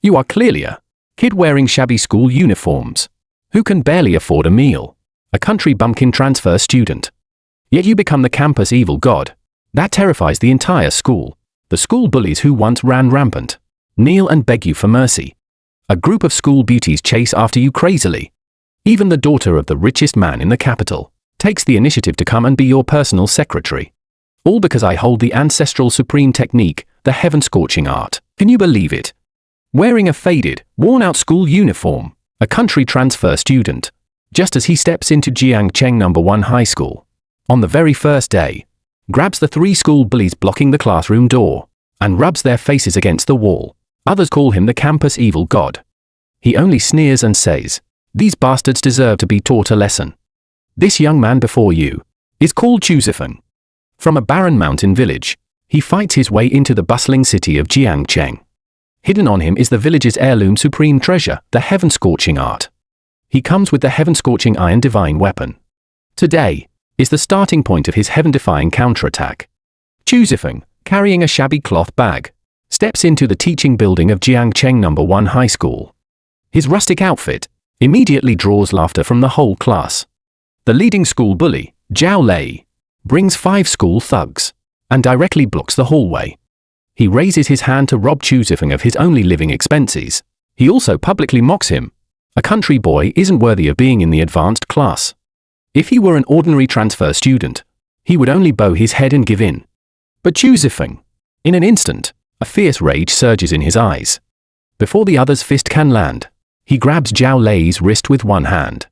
You are clearly a kid wearing shabby school uniforms, who can barely afford a meal, a country bumpkin transfer student. Yet you become the campus evil god. That terrifies the entire school. The school bullies who once ran rampant kneel and beg you for mercy. A group of school beauties chase after you crazily. Even the daughter of the richest man in the capital takes the initiative to come and be your personal secretary. All because I hold the ancestral supreme technique, the heaven-scorching art. Can you believe it? Wearing a faded, worn-out school uniform, a country transfer student, just as he steps into Jiangcheng No. 1 High School, on the very first day, grabs the 3 school bullies blocking the classroom door, and rubs their faces against the wall. Others call him the campus evil god. He only sneers and says, "These bastards deserve to be taught a lesson." This young man before you is called Chu Feng. From a barren mountain village, he fights his way into the bustling city of Jiangcheng. Hidden on him is the village's heirloom supreme treasure, the heaven-scorching art. He comes with the heaven-scorching iron divine weapon. Today is the starting point of his heaven-defying counterattack. Chu Feng, carrying a shabby cloth bag, steps into the teaching building of Jiangcheng No. 1 High School. His rustic outfit immediately draws laughter from the whole class. The leading school bully, Zhao Lei, brings 5 school thugs and directly blocks the hallway. He raises his hand to rob Chu Feng of his only living expenses. He also publicly mocks him. A country boy isn't worthy of being in the advanced class. If he were an ordinary transfer student, he would only bow his head and give in. But Chu Feng, in an instant, a fierce rage surges in his eyes. Before the other's fist can land, he grabs Zhao Lei's wrist with one hand.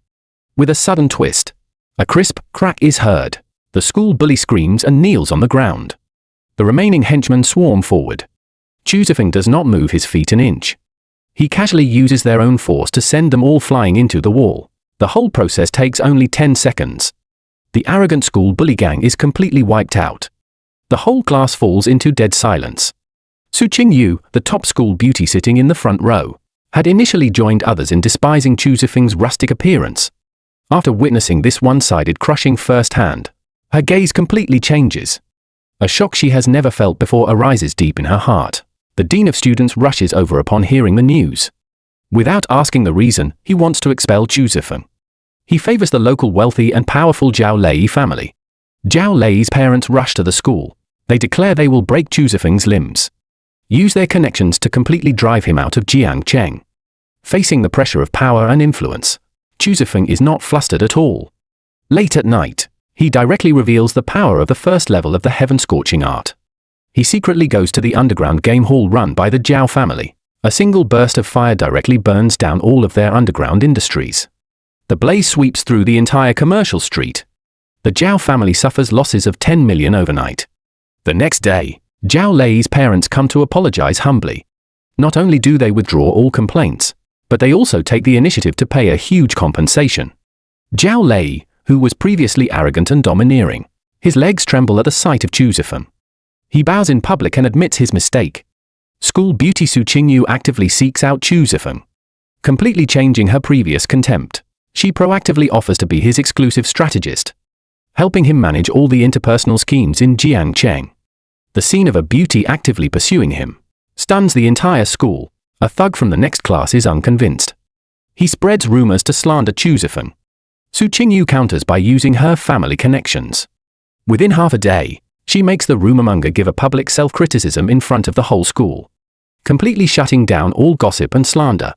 With a sudden twist, a crisp crack is heard. The school bully screams and kneels on the ground. The remaining henchmen swarm forward. Chu Feng does not move his feet an inch. He casually uses their own force to send them all flying into the wall. The whole process takes only 10 seconds. The arrogant school bully gang is completely wiped out. The whole class falls into dead silence. Su Qingyu, the top school beauty sitting in the front row, had initially joined others in despising Chu Feng's rustic appearance. After witnessing this one-sided crushing firsthand, her gaze completely changes. A shock she has never felt before arises deep in her heart. The dean of students rushes over upon hearing the news. Without asking the reason, he wants to expel Chu Feng. He favors the local wealthy and powerful Zhao Lei family. Zhao Lei's parents rush to the school. They declare they will break Chu Feng's limbs, use their connections to completely drive him out of Jiangcheng. Facing the pressure of power and influence, Chu Feng is not flustered at all. Late at night, he directly reveals the power of the first level of the heaven-scorching art. He secretly goes to the underground game hall run by the Zhao family. A single burst of fire directly burns down all of their underground industries. The blaze sweeps through the entire commercial street. The Zhao family suffers losses of 10 million overnight. The next day, Zhao Lei's parents come to apologize humbly. Not only do they withdraw all complaints, but they also take the initiative to pay a huge compensation. Zhao Lei, who was previously arrogant and domineering, his legs tremble at the sight of Chu Feng. He bows in public and admits his mistake. School beauty Su Qingyu actively seeks out Chu Feng. Completely changing her previous contempt, she proactively offers to be his exclusive strategist, helping him manage all the interpersonal schemes in Jiangcheng. The scene of a beauty actively pursuing him stuns the entire school. A thug from the next class is unconvinced. He spreads rumors to slander Chu Feng. Su Qingyu counters by using her family connections. Within half a day, she makes the rumormonger give a public self-criticism in front of the whole school, completely shutting down all gossip and slander.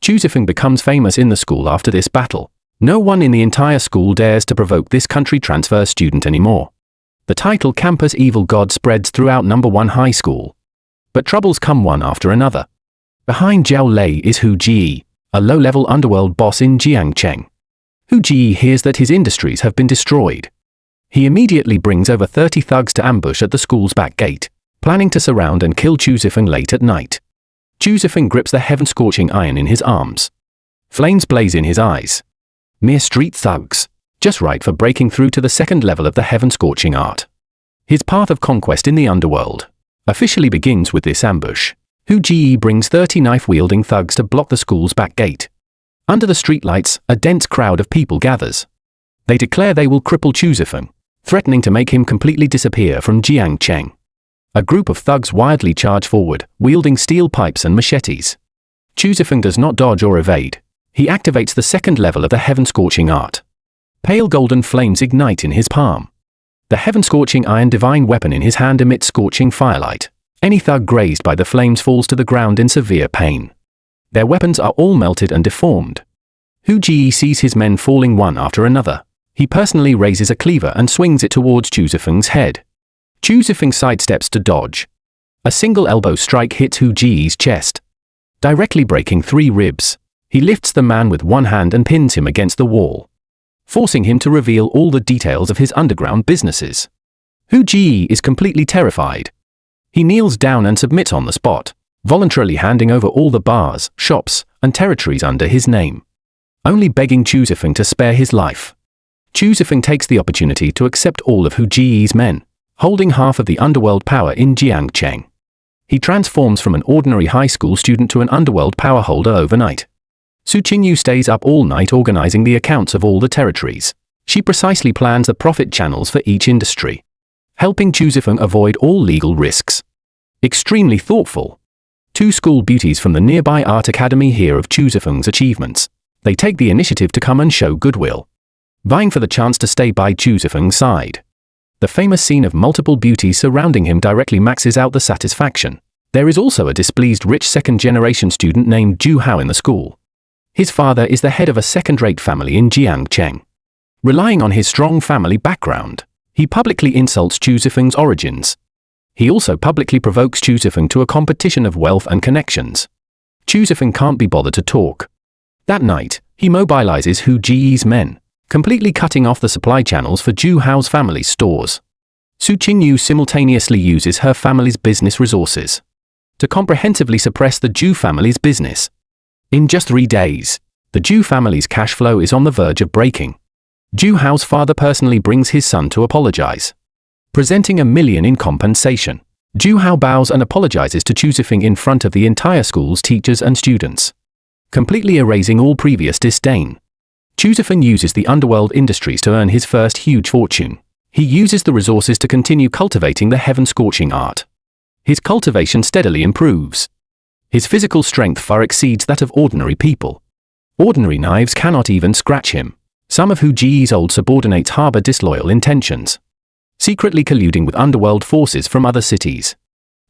Chu Feng becomes famous in the school after this battle. No one in the entire school dares to provoke this country transfer student anymore. The title Campus Evil God spreads throughout No. 1 High School. But troubles come one after another. Behind Zhao Lei is Hu Ji, a low-level underworld boss in Jiangcheng. Hu Ji hears that his industries have been destroyed. He immediately brings over 30 thugs to ambush at the school's back gate, planning to surround and kill Chu Feng late at night. Chu Feng grips the heaven-scorching iron in his arms. Flames blaze in his eyes. Mere street thugs, just right for breaking through to the second level of the heaven-scorching art. His path of conquest in the underworld officially begins with this ambush. Hu Ji brings 30 knife-wielding thugs to block the school's back gate. Under the streetlights, a dense crowd of people gathers. They declare they will cripple Chu Feng, threatening to make him completely disappear from Jiangcheng. A group of thugs wildly charge forward, wielding steel pipes and machetes. Chu Feng does not dodge or evade. He activates the second level of the heaven-scorching art. Pale golden flames ignite in his palm. The heaven-scorching iron divine weapon in his hand emits scorching firelight. Any thug grazed by the flames falls to the ground in severe pain. Their weapons are all melted and deformed. Hu Jie sees his men falling one after another. He personally raises a cleaver and swings it towards Chu Feng's head. Chu Feng sidesteps to dodge. A single elbow strike hits Hu Jie's chest, directly breaking 3 ribs. He lifts the man with one hand and pins him against the wall, forcing him to reveal all the details of his underground businesses. Hu Jie is completely terrified. He kneels down and submits on the spot, voluntarily handing over all the bars, shops, and territories under his name, only begging Chu Feng to spare his life. Chu Feng takes the opportunity to accept all of Hu Jie's men, holding half of the underworld power in Jiangcheng. He transforms from an ordinary high school student to an underworld power holder overnight. Su Qingyu stays up all night organizing the accounts of all the territories. She precisely plans the profit channels for each industry, helping Chu Feng avoid all legal risks. Extremely thoughtful. 2 school beauties from the nearby art academy hear of Chu Feng's achievements. They take the initiative to come and show goodwill, vying for the chance to stay by Chu Feng's side. The famous scene of multiple beauties surrounding him directly maxes out the satisfaction. There is also a displeased rich second-generation student named Ju Hao in the school. His father is the head of a second-rate family in Jiangcheng. Relying on his strong family background, he publicly insults Chu Feng's origins. He also publicly provokes Chu Feng to a competition of wealth and connections. Chu Feng can't be bothered to talk. That night, he mobilizes Hu Jie's men, completely cutting off the supply channels for Ju Hao's family's stores. Su Qingyu simultaneously uses her family's business resources to comprehensively suppress the Ju family's business. In just 3 days, the Ju family's cash flow is on the verge of breaking. Ju Hao's father personally brings his son to apologize, presenting $1 million in compensation. Ju Hao bows and apologizes to Chu Feng in front of the entire school's teachers and students, completely erasing all previous disdain. Chu Feng uses the underworld industries to earn his first huge fortune. He uses the resources to continue cultivating the heaven-scorching art. His cultivation steadily improves. His physical strength far exceeds that of ordinary people. Ordinary knives cannot even scratch him. Some of Hu Jie's old subordinates harbor disloyal intentions, secretly colluding with underworld forces from other cities,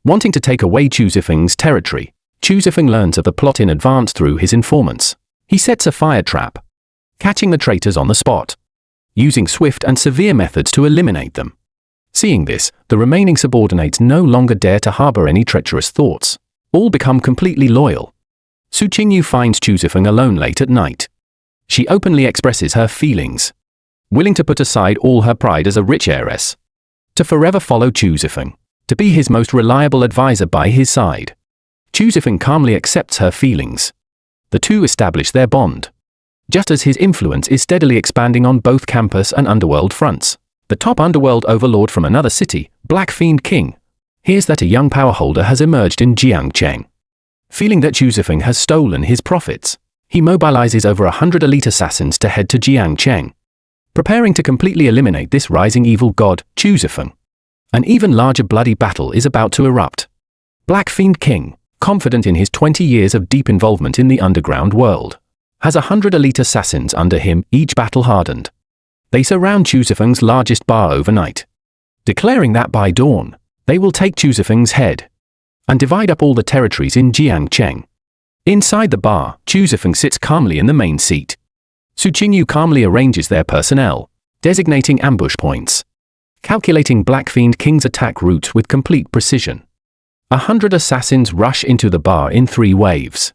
wanting to take away Chu Feng's territory. Chu Feng learns of the plot in advance through his informants. He sets a fire trap, catching the traitors on the spot, using swift and severe methods to eliminate them. Seeing this, the remaining subordinates no longer dare to harbor any treacherous thoughts. All become completely loyal. Su Qingyu finds Chu Feng alone late at night. She openly expresses her feelings, willing to put aside all her pride as a rich heiress, to forever follow Chu Feng, to be his most reliable advisor by his side. Chu Feng calmly accepts her feelings. The two establish their bond, just as his influence is steadily expanding on both campus and underworld fronts. The top underworld overlord from another city, Black Fiend King, hears that a young power holder has emerged in Jiangcheng. Feeling that Chu Feng has stolen his profits, he mobilizes over 100 elite assassins to head to Jiangcheng, preparing to completely eliminate this rising evil god, Chu Feng. An even larger bloody battle is about to erupt. Black Fiend King, confident in his 20 years of deep involvement in the underground world, has 100 elite assassins under him, each battle-hardened. They surround Chu Feng's largest bar overnight, declaring that by dawn, they will take Chu Feng's head and divide up all the territories in Jiangcheng. Inside the bar, Chu Feng sits calmly in the main seat. Su Qingyu calmly arranges their personnel, designating ambush points, calculating Black Fiend King's attack routes with complete precision. 100 assassins rush into the bar in 3 waves.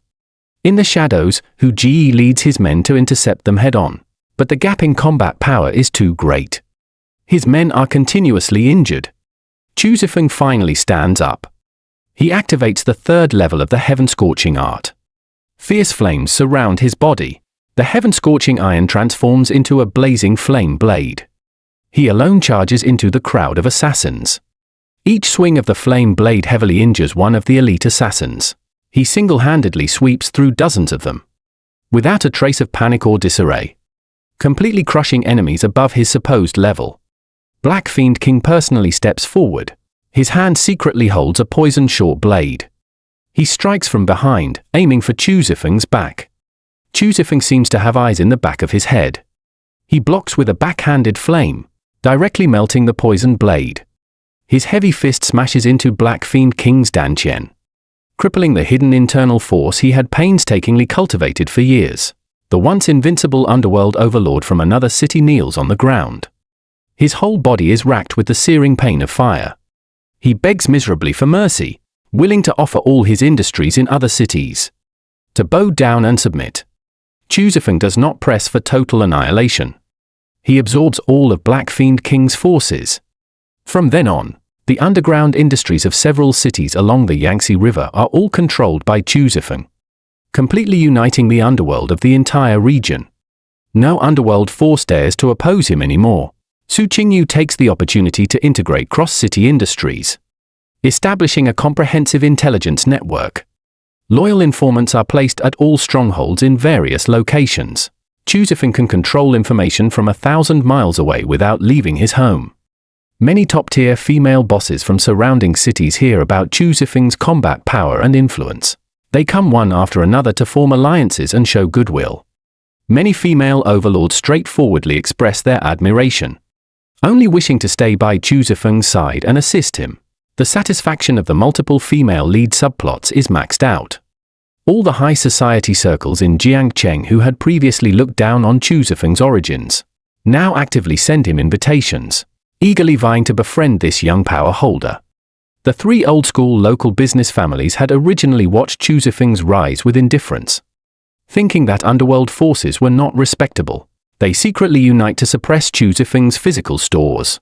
In the shadows, Hu Jie leads his men to intercept them head-on, but the gap in combat power is too great. His men are continuously injured. Chu Feng finally stands up. He activates the 3rd level of the heaven-scorching art. Fierce flames surround his body. The heaven-scorching iron transforms into a blazing flame blade. He alone charges into the crowd of assassins. Each swing of the flame blade heavily injures one of the elite assassins. He single-handedly sweeps through dozens of them, without a trace of panic or disarray, completely crushing enemies above his supposed level. Black Fiend King personally steps forward. His hand secretly holds a poisoned short blade. He strikes from behind, aiming for Chu Feng's back. Chu Feng seems to have eyes in the back of his head. He blocks with a backhanded flame, directly melting the poisoned blade. His heavy fist smashes into Black Fiend King's Dantian, crippling the hidden internal force he had painstakingly cultivated for years. The once invincible underworld overlord from another city kneels on the ground. His whole body is racked with the searing pain of fire. He begs miserably for mercy, willing to offer all his industries in other cities to bow down and submit. Chu Feng does not press for total annihilation. He absorbs all of Black Fiend King's forces. From then on, the underground industries of several cities along the Yangtze River are all controlled by Chu Feng, completely uniting the underworld of the entire region. No underworld force dares to oppose him anymore. Su Qingyu takes the opportunity to integrate cross-city industries, establishing a comprehensive intelligence network. Loyal informants are placed at all strongholds in various locations. Chu Feng can control information from 1,000 miles away without leaving his home. Many top-tier female bosses from surrounding cities hear about Chu Feng's combat power and influence. They come one after another to form alliances and show goodwill. Many female overlords straightforwardly express their admiration, only wishing to stay by Chu Feng's side and assist him. The satisfaction of the multiple female lead subplots is maxed out. All the high society circles in Jiangcheng who had previously looked down on Chu Feng's origins now actively send him invitations, eagerly vying to befriend this young power holder. The three old-school local business families had originally watched Chu Feng's rise with indifference. Thinking that underworld forces were not respectable, they secretly unite to suppress Chu Feng's physical stores,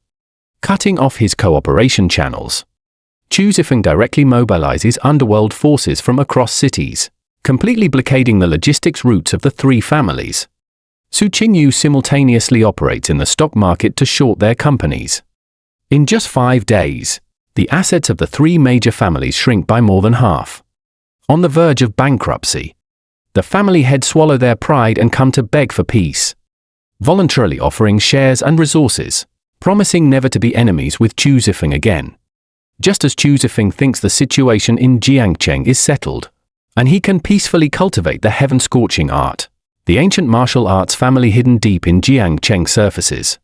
cutting off his cooperation channels. Chu Feng directly mobilizes underworld forces from across cities, completely blockading the logistics routes of the three families. Su Qingyu simultaneously operates in the stock market to short their companies. In just 5 days, the assets of the three major families shrink by more than half. On the verge of bankruptcy, the family heads swallow their pride and come to beg for peace, voluntarily offering shares and resources, promising never to be enemies with Chu Feng again. Just as Chu Feng thinks the situation in Jiangcheng is settled, and he can peacefully cultivate the heaven-scorching art, the ancient martial arts family hidden deep in Jiangcheng surfaces.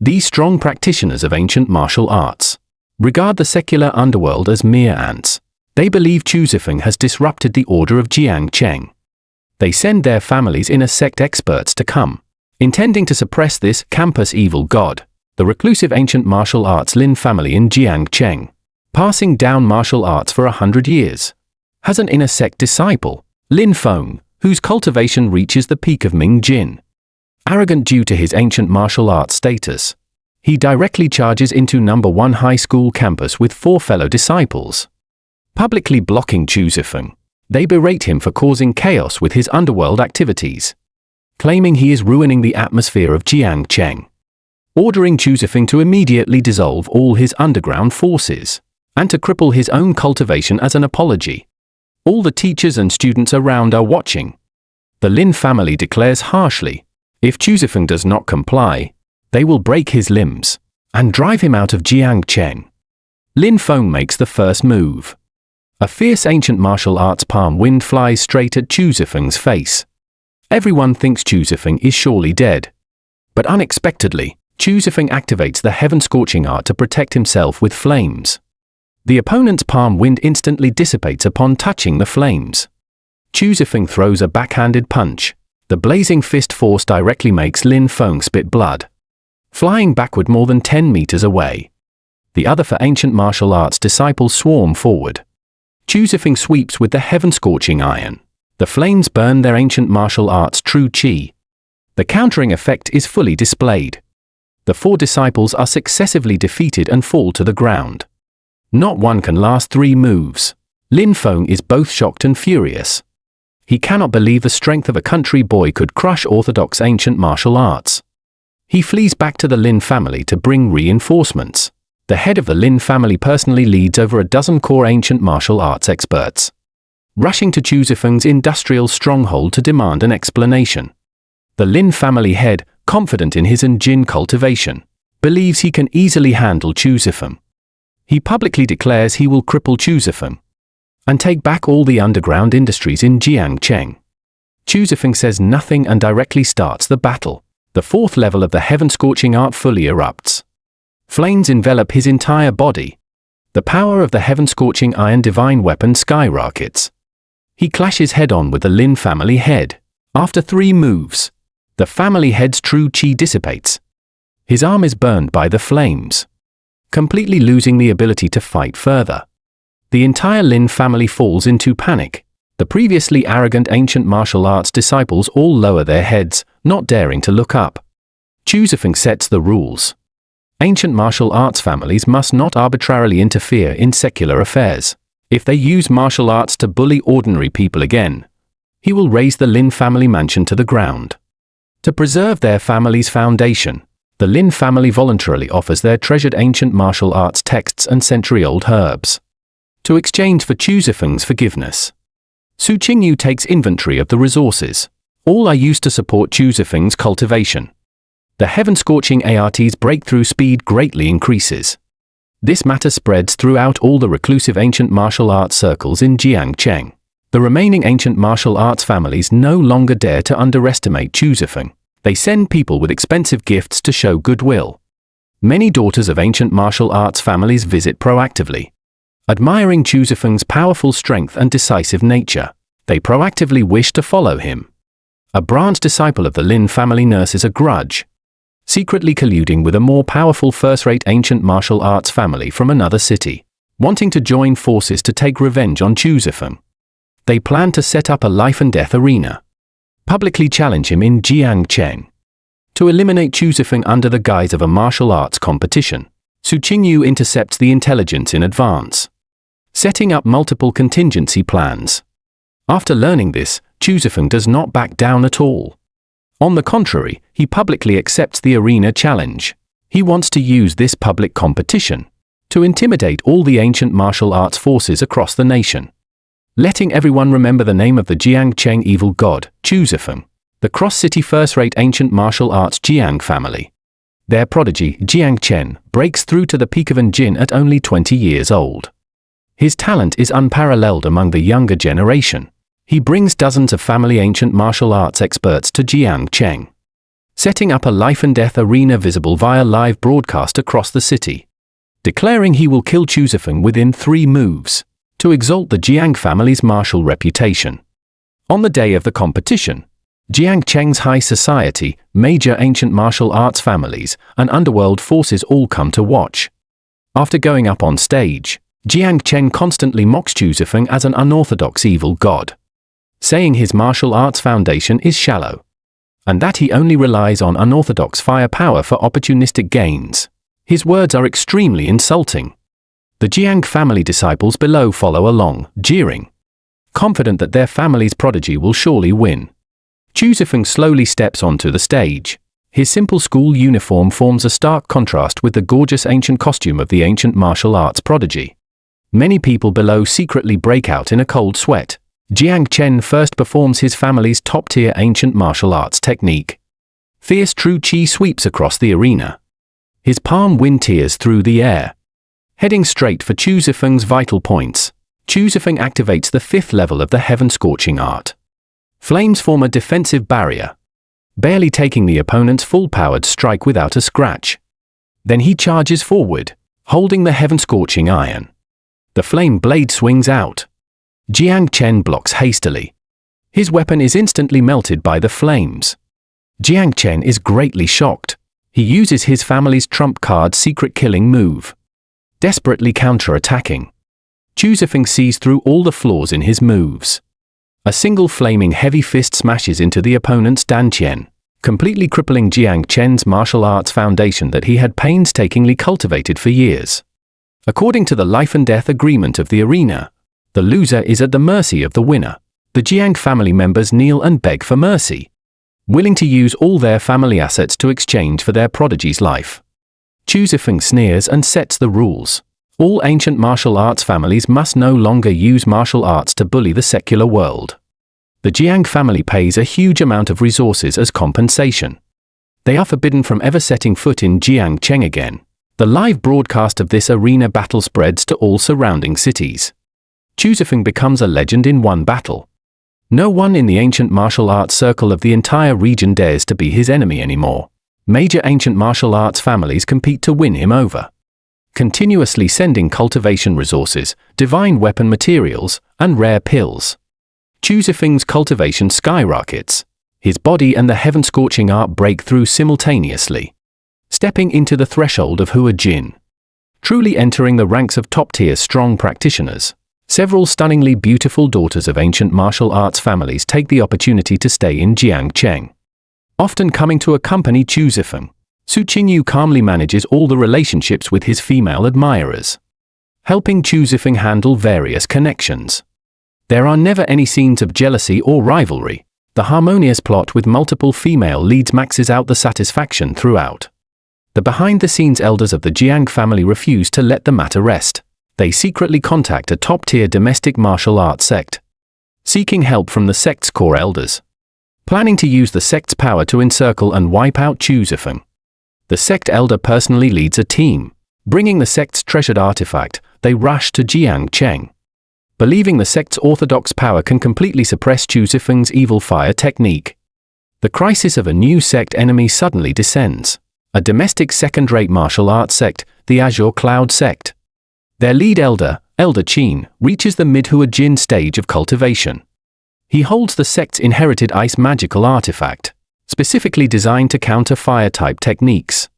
These strong practitioners of ancient martial arts regard the secular underworld as mere ants. They believe Chu Feng has disrupted the order of Jiangcheng. They send their families inner sect experts to come, intending to suppress this campus evil god, the reclusive ancient martial arts Lin family in Jiangcheng, passing down martial arts for 100 years, has an inner sect disciple, Lin Feng, whose cultivation reaches the peak of Ming Jin. Arrogant due to his ancient martial arts status, he directly charges into number 1 high school campus with 4 fellow disciples. Publicly blocking Chu Feng, they berate him for causing chaos with his underworld activities, claiming he is ruining the atmosphere of Jiangcheng, ordering Chu Feng to immediately dissolve all his underground forces, and to cripple his own cultivation as an apology. All the teachers and students around are watching. The Lin family declares harshly, if Chu Feng does not comply, they will break his limbs and drive him out of Jiangcheng. Lin Feng makes the first move. A fierce ancient martial arts palm wind flies straight at Chu Feng's face. Everyone thinks Chu Feng is surely dead. But unexpectedly, Chu Feng activates the heaven-scorching art to protect himself with flames. The opponent's palm wind instantly dissipates upon touching the flames. Chu Feng throws a backhanded punch. The blazing fist force directly makes Lin Feng spit blood, flying backward more than 10 meters away. The other four ancient martial arts disciples swarm forward. Chu Feng sweeps with the heaven-scorching iron. The flames burn their ancient martial arts true chi. The countering effect is fully displayed. The 4 disciples are successively defeated and fall to the ground. Not one can last 3 moves. Lin Feng is both shocked and furious. He cannot believe the strength of a country boy could crush orthodox ancient martial arts. He flees back to the Lin family to bring reinforcements. The head of the Lin family personally leads over a dozen core ancient martial arts experts, rushing to Chu Feng's industrial stronghold to demand an explanation. The Lin family head, confident in his Jin cultivation, believes he can easily handle Chu Feng. He publicly declares he will cripple Chu Feng. and take back all the underground industries in Jiangcheng. Chu Feng says nothing and directly starts the battle. The fourth level of the heaven-scorching art fully erupts. Flames envelop his entire body. The power of the heaven-scorching iron divine weapon skyrockets. He clashes head-on with the Lin family head. After 3 moves, the family head's true chi dissipates. His arm is burned by the flames, completely losing the ability to fight further. The entire Lin family falls into panic. The previously arrogant ancient martial arts disciples all lower their heads, not daring to look up. Chu Feng sets the rules. Ancient martial arts families must not arbitrarily interfere in secular affairs. If they use martial arts to bully ordinary people again, he will raze the Lin family mansion to the ground. To preserve their family's foundation, the Lin family voluntarily offers their treasured ancient martial arts texts and century-old herbs to exchange for Chu Feng's forgiveness. Su Qingyu takes inventory of the resources. All are used to support Chu Feng's cultivation. The heaven-scorching art's breakthrough speed greatly increases. This matter spreads throughout all the reclusive ancient martial arts circles in Jiangcheng. The remaining ancient martial arts families no longer dare to underestimate Chu Feng. They send people with expensive gifts to show goodwill. Many daughters of ancient martial arts families visit proactively. Admiring Chu Feng's powerful strength and decisive nature, they proactively wish to follow him. A branch disciple of the Lin family nurses a grudge, secretly colluding with a more powerful first-rate ancient martial arts family from another city, wanting to join forces to take revenge on Chu Feng. They plan to set up a life-and-death arena, publicly challenge him in Jiangcheng. To eliminate Chu Feng under the guise of a martial arts competition, Su Qingyu intercepts the intelligence in advance, setting up multiple contingency plans. After learning this, Chu Feng does not back down at all. On the contrary, he publicly accepts the arena challenge. He wants to use this public competition to intimidate all the ancient martial arts forces across the nation, letting everyone remember the name of the Jiangcheng evil god, Chu Feng, the cross-city first-rate ancient martial arts Jiang family. Their prodigy, Jiang Chen, breaks through to the peak of Jin at only 20 years old. His talent is unparalleled among the younger generation. He brings dozens of family ancient martial arts experts to Jiangcheng, setting up a life-and-death arena visible via live broadcast across the city, declaring he will kill Chu Feng within 3 moves, to exalt the Jiang family's martial reputation. On the day of the competition, Jiangcheng's high society, major ancient martial arts families, and underworld forces all come to watch. After going up on stage, Jiangcheng constantly mocks Chu Feng as an unorthodox evil god, saying his martial arts foundation is shallow, and that he only relies on unorthodox firepower for opportunistic gains. His words are extremely insulting. The Jiang family disciples below follow along, jeering, confident that their family's prodigy will surely win. Chu Feng slowly steps onto the stage. His simple school uniform forms a stark contrast with the gorgeous ancient costume of the ancient martial arts prodigy. Many people below secretly break out in a cold sweat. Jiang Chen first performs his family's top-tier ancient martial arts technique. Fierce true chi sweeps across the arena. His palm wind tears through the air. Heading straight for Chu Feng's vital points, Chu Feng activates the 5th level of the heaven-scorching art. Flames form a defensive barrier, barely taking the opponent's full-powered strike without a scratch. Then he charges forward, holding the heaven-scorching iron. The flame blade swings out. Jiang Chen blocks hastily. His weapon is instantly melted by the flames. Jiang Chen is greatly shocked. He uses his family's trump card secret killing move, desperately counter-attacking. Chu Feng sees through all the flaws in his moves. A single flaming heavy fist smashes into the opponent's dantian, completely crippling Jiang Chen's martial arts foundation that he had painstakingly cultivated for years. According to the life-and-death agreement of the arena, the loser is at the mercy of the winner. The Jiang family members kneel and beg for mercy, willing to use all their family assets to exchange for their prodigy's life. Chu Feng sneers and sets the rules. All ancient martial arts families must no longer use martial arts to bully the secular world. The Jiang family pays a huge amount of resources as compensation. They are forbidden from ever setting foot in Jiangcheng again. The live broadcast of this arena battle spreads to all surrounding cities. Chu Feng becomes a legend in one battle. No one in the ancient martial arts circle of the entire region dares to be his enemy anymore. Major ancient martial arts families compete to win him over, continuously sending cultivation resources, divine weapon materials, and rare pills. Chu Feng's cultivation skyrockets. His body and the heaven-scorching art break through simultaneously, stepping into the threshold of Hua Jin, truly entering the ranks of top-tier strong practitioners. Several stunningly beautiful daughters of ancient martial arts families take the opportunity to stay in Jiangcheng, often coming to accompany Chu Feng. Su Qingyu calmly manages all the relationships with his female admirers, helping Chu Feng handle various connections. There are never any scenes of jealousy or rivalry. The harmonious plot with multiple female leads maxes out the satisfaction throughout. The behind-the-scenes elders of the Jiang family refuse to let the matter rest. They secretly contact a top-tier domestic martial arts sect, seeking help from the sect's core elders, planning to use the sect's power to encircle and wipe out Chu Feng. The sect elder personally leads a team. Bringing the sect's treasured artifact, they rush to Jiangcheng, believing the sect's orthodox power can completely suppress Chu Feng's evil fire technique. The crisis of a new sect enemy suddenly descends. A domestic second-rate martial arts sect, the Azure Cloud sect. Their lead elder, Elder Qin, reaches the mid-Hua Jin stage of cultivation. He holds the sect's inherited ice magical artifact, specifically designed to counter fire-type techniques.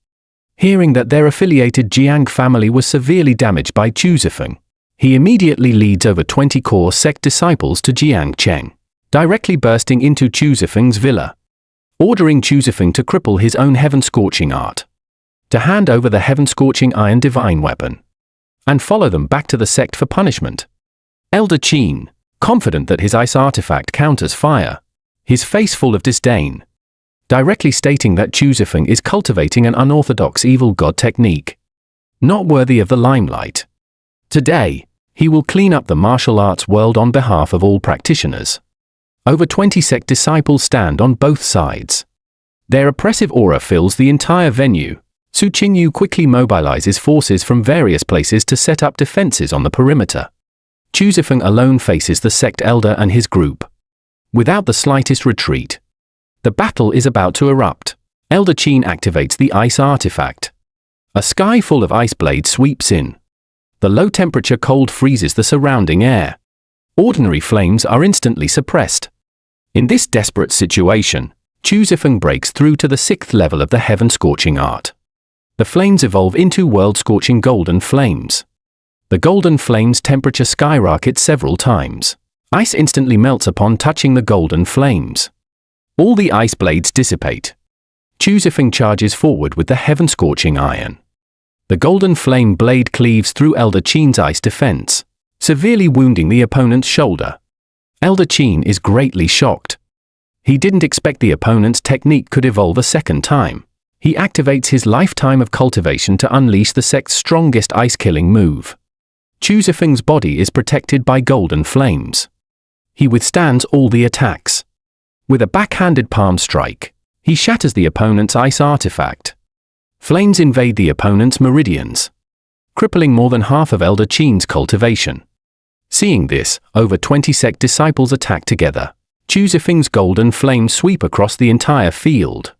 Hearing that their affiliated Jiang family was severely damaged by Chu Feng, he immediately leads over 20 core sect disciples to Jiangcheng, directly bursting into Chu Feng's villa, ordering Chu Feng to cripple his own heaven-scorching art, to hand over the heaven-scorching iron divine weapon, and follow them back to the sect for punishment. Elder Qin, confident that his ice artifact counters fire, his face full of disdain, directly stating that Chu Feng is cultivating an unorthodox evil god technique, not worthy of the limelight. Today, he will clean up the martial arts world on behalf of all practitioners. Over 20 sect disciples stand on both sides. Their oppressive aura fills the entire venue. Su Qingyu quickly mobilizes forces from various places to set up defenses on the perimeter. Chu Feng alone faces the sect elder and his group, without the slightest retreat. The battle is about to erupt. Elder Qin activates the ice artifact. A sky full of ice blades sweeps in. The low-temperature cold freezes the surrounding air. Ordinary flames are instantly suppressed. In this desperate situation, Chu Feng breaks through to the 6th level of the heaven-scorching art. The flames evolve into world-scorching golden flames. The golden flames' temperature skyrockets several times. Ice instantly melts upon touching the golden flames. All the ice blades dissipate. Chu Feng charges forward with the heaven-scorching iron. The golden flame blade cleaves through Elder Qin's ice defense, severely wounding the opponent's shoulder. Elder Qin is greatly shocked. He didn't expect the opponent's technique could evolve a second time. He activates his lifetime of cultivation to unleash the sect's strongest ice-killing move. Chu Feng's body is protected by golden flames. He withstands all the attacks. With a backhanded palm strike, he shatters the opponent's ice artifact. Flames invade the opponent's meridians, crippling more than half of Elder Qin's cultivation. Seeing this, over 20 sect disciples attack together. Chu Feng's golden flames sweep across the entire field.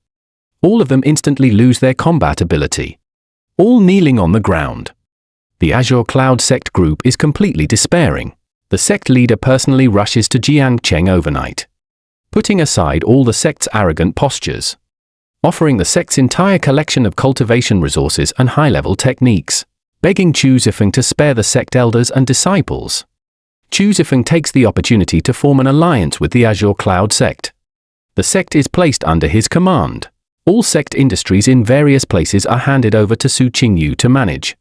All of them instantly lose their combat ability, all kneeling on the ground. The Azure Cloud sect group is completely despairing. The sect leader personally rushes to Jiangcheng overnight, putting aside all the sect's arrogant postures, offering the sect's entire collection of cultivation resources and high-level techniques, begging Chu Feng to spare the sect elders and disciples. Chu Feng takes the opportunity to form an alliance with the Azure Cloud sect. The sect is placed under his command. All sect industries in various places are handed over to Su Qingyu to manage.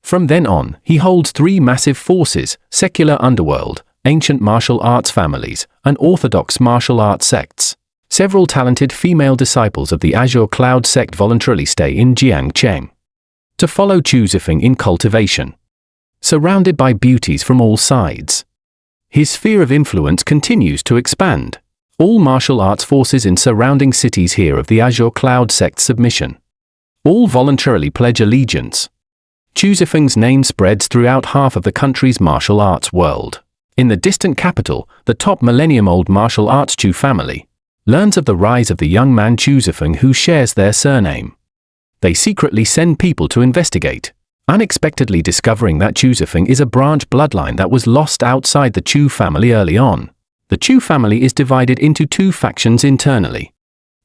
From then on, he holds 3 massive forces: secular underworld, ancient martial arts families, and orthodox martial arts sects. Several talented female disciples of the Azure Cloud sect voluntarily stay in Jiangcheng to follow Chu Feng in cultivation. Surrounded by beauties from all sides, his sphere of influence continues to expand. All martial arts forces in surrounding cities hear of the Azure Cloud sect's submission. All voluntarily pledge allegiance. Chu Feng's name spreads throughout half of the country's martial arts world. In the distant capital, the top millennium-old martial arts Chu family learns of the rise of the young man Chu Feng who shares their surname. They secretly send people to investigate, unexpectedly discovering that Chu Feng is a branch bloodline that was lost outside the Chu family early on. The Chu family is divided into two factions internally.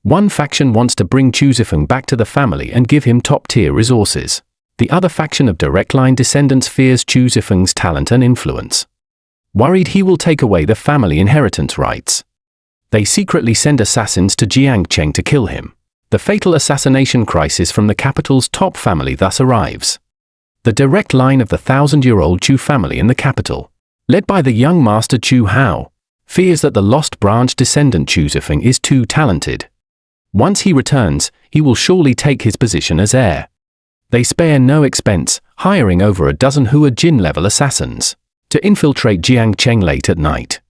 One faction wants to bring Chu Feng back to the family and give him top-tier resources. The other faction of direct line descendants fears Chu Feng's talent and influence, worried he will take away the family inheritance rights. They secretly send assassins to Jiangcheng to kill him. The fatal assassination crisis from the capital's top family thus arrives. The direct line of the 1,000-year-old Chu family in the capital, led by the young master Chu Hao, fears that the lost branch descendant Chu Feng is too talented. Once he returns, he will surely take his position as heir. They spare no expense, hiring over a dozen Hua Jin-level assassins to infiltrate Jiangcheng late at night,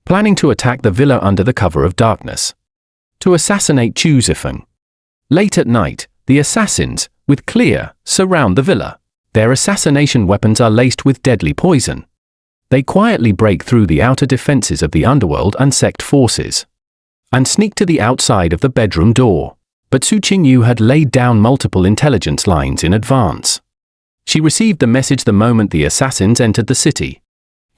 planning to attack the villa under the cover of darkness, to assassinate Chu Feng. Late at night, the assassins, with clear, surround the villa. Their assassination weapons are laced with deadly poison. They quietly break through the outer defenses of the underworld and sect forces, and sneak to the outside of the bedroom door. But Su Qingyu had laid down multiple intelligence lines in advance. She received the message the moment the assassins entered the city.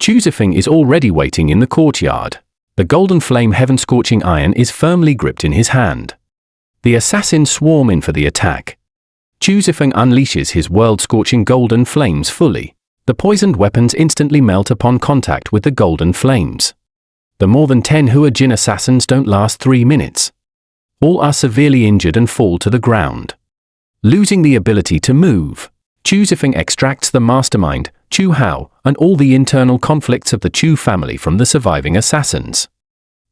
Chu Feng is already waiting in the courtyard. The golden flame heaven-scorching iron is firmly gripped in his hand. The assassins swarm in for the attack. Chu Feng unleashes his world-scorching golden flames fully. The poisoned weapons instantly melt upon contact with the golden flames. The more than 10 Hua Jin assassins don't last 3 minutes. All are severely injured and fall to the ground. Losing the ability to move, Chu Feng extracts the mastermind, Chu Hao, and all the internal conflicts of the Chu family from the surviving assassins.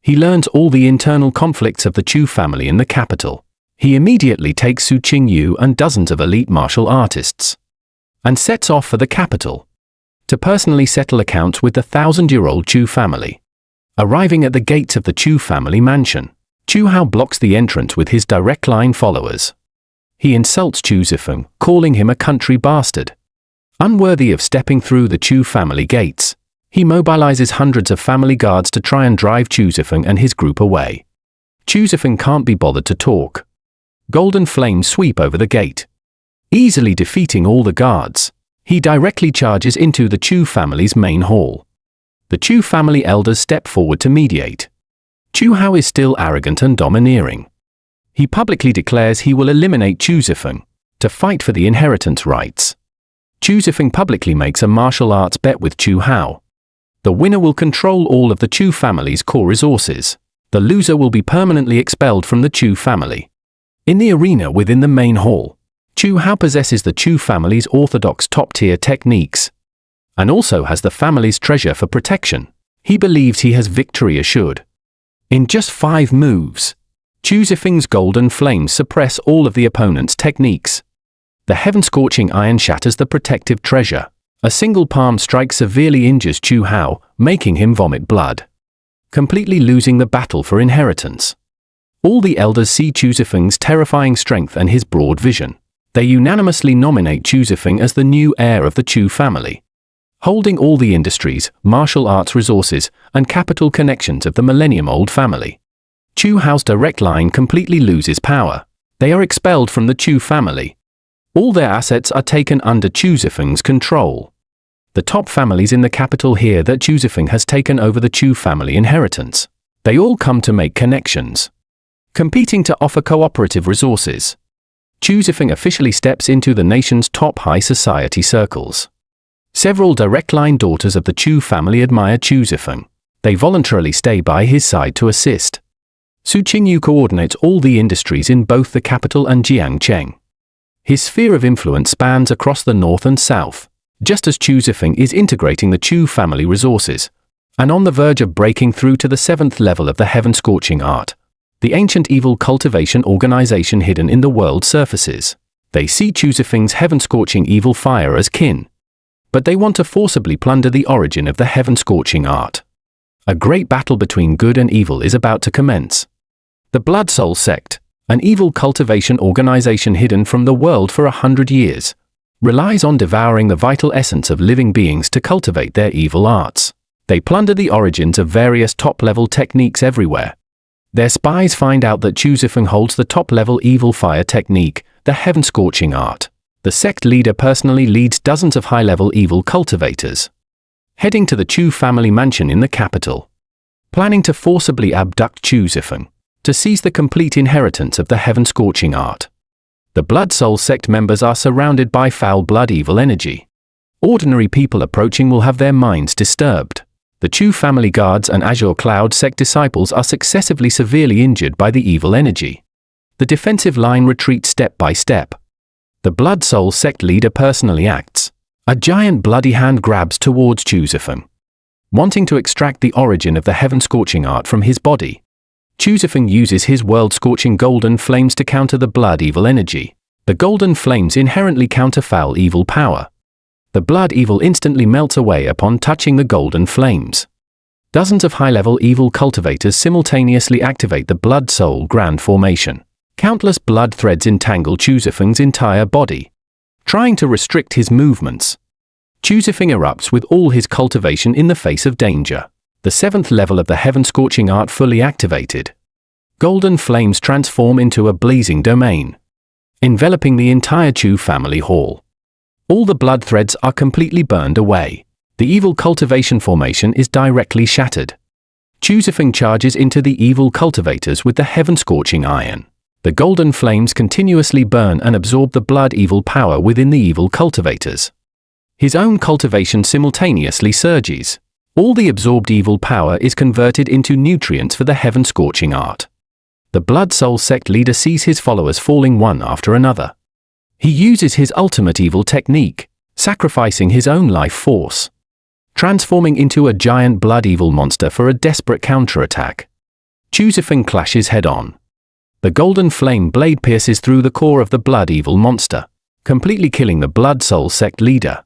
He learns all the internal conflicts of the Chu family in the capital. He immediately takes Su Qingyu and dozens of elite martial artists and sets off for the capital to personally settle accounts with the 1,000-year-old Chu family. Arriving at the gates of the Chu family mansion, Chu Hao blocks the entrance with his direct line followers. He insults Chu Feng, calling him a country bastard. Unworthy of stepping through the Chu family gates, he mobilizes hundreds of family guards to try and drive Chu Feng and his group away. Chu Feng can't be bothered to talk. Golden flames sweep over the gate. Easily defeating all the guards, he directly charges into the Chu family's main hall. The Chu family elders step forward to mediate. Chu Hao is still arrogant and domineering. He publicly declares he will eliminate Chu Feng to fight for the inheritance rights. Chu Feng publicly makes a martial arts bet with Chu Hao. The winner will control all of the Chu family's core resources. The loser will be permanently expelled from the Chu family. In the arena within the main hall, Chu Hao possesses the Chu family's orthodox top-tier techniques, and also has the family's treasure for protection. He believes he has victory assured. In just 5 moves, Chu Feng's golden flames suppress all of the opponent's techniques. The heaven-scorching iron shatters the protective treasure. A single palm strike severely injures Chu Hao, making him vomit blood, completely losing the battle for inheritance. All the elders see Chu Feng's terrifying strength and his broad vision. They unanimously nominate Chu Feng as the new heir of the Chu family, holding all the industries, martial arts resources, and capital connections of the millennium-old family. Chu Hao's direct line completely loses power. They are expelled from the Chu family. All their assets are taken under Chu Feng's control. The top families in the capital hear that Chu Feng has taken over the Chu family inheritance. They all come to make connections, competing to offer cooperative resources. Chu Feng officially steps into the nation's top high society circles. Several direct-line daughters of the Chu family admire Chu Feng. They voluntarily stay by his side to assist. Su Qingyu coordinates all the industries in both the capital and Jiangcheng. His sphere of influence spans across the north and south, just as Chu Feng is integrating the Chu family resources, and on the verge of breaking through to the 7th level of the heaven-scorching art, the ancient evil cultivation organization hidden in the world surfaces. They see Chu Feng's heaven-scorching evil fire as kin, but they want to forcibly plunder the origin of the heaven-scorching art. A great battle between good and evil is about to commence. The Blood Soul sect, an evil cultivation organization hidden from the world for 100 years, relies on devouring the vital essence of living beings to cultivate their evil arts. They plunder the origins of various top-level techniques everywhere. Their spies find out that Chu Feng holds the top-level evil fire technique, the heaven-scorching art. The sect leader personally leads dozens of high-level evil cultivators, heading to the Chu family mansion in the capital, planning to forcibly abduct Chu Feng to seize the complete inheritance of the heaven-scorching art. The Blood Soul sect members are surrounded by foul blood evil energy. Ordinary people approaching will have their minds disturbed. The Chu family guards and Azure Cloud sect disciples are successively severely injured by the evil energy. The defensive line retreats step by step. The Blood Soul sect leader personally acts. A giant bloody hand grabs towards Chu Feng, wanting to extract the origin of the heaven-scorching art from his body. Chu Feng uses his world-scorching golden flames to counter the blood evil energy. The golden flames inherently counter foul evil power. The blood evil instantly melts away upon touching the golden flames. Dozens of high-level evil cultivators simultaneously activate the Blood Soul Grand Formation. Countless blood threads entangle Chu Feng's entire body, trying to restrict his movements. Chu Feng erupts with all his cultivation in the face of danger. The 7th level of the heaven-scorching art fully activated. Golden flames transform into a blazing domain, enveloping the entire Chu family hall. All the blood threads are completely burned away. The evil cultivation formation is directly shattered. Chu Feng charges into the evil cultivators with the heaven-scorching iron. The golden flames continuously burn and absorb the blood evil power within the evil cultivators. His own cultivation simultaneously surges. All the absorbed evil power is converted into nutrients for the heaven-scorching art. The Blood Soul sect leader sees his followers falling one after another. He uses his ultimate evil technique, sacrificing his own life force, transforming into a giant blood evil monster for a desperate counterattack. Chu Feng clashes head-on. The golden flame blade pierces through the core of the blood evil monster, completely killing the Blood Soul sect leader,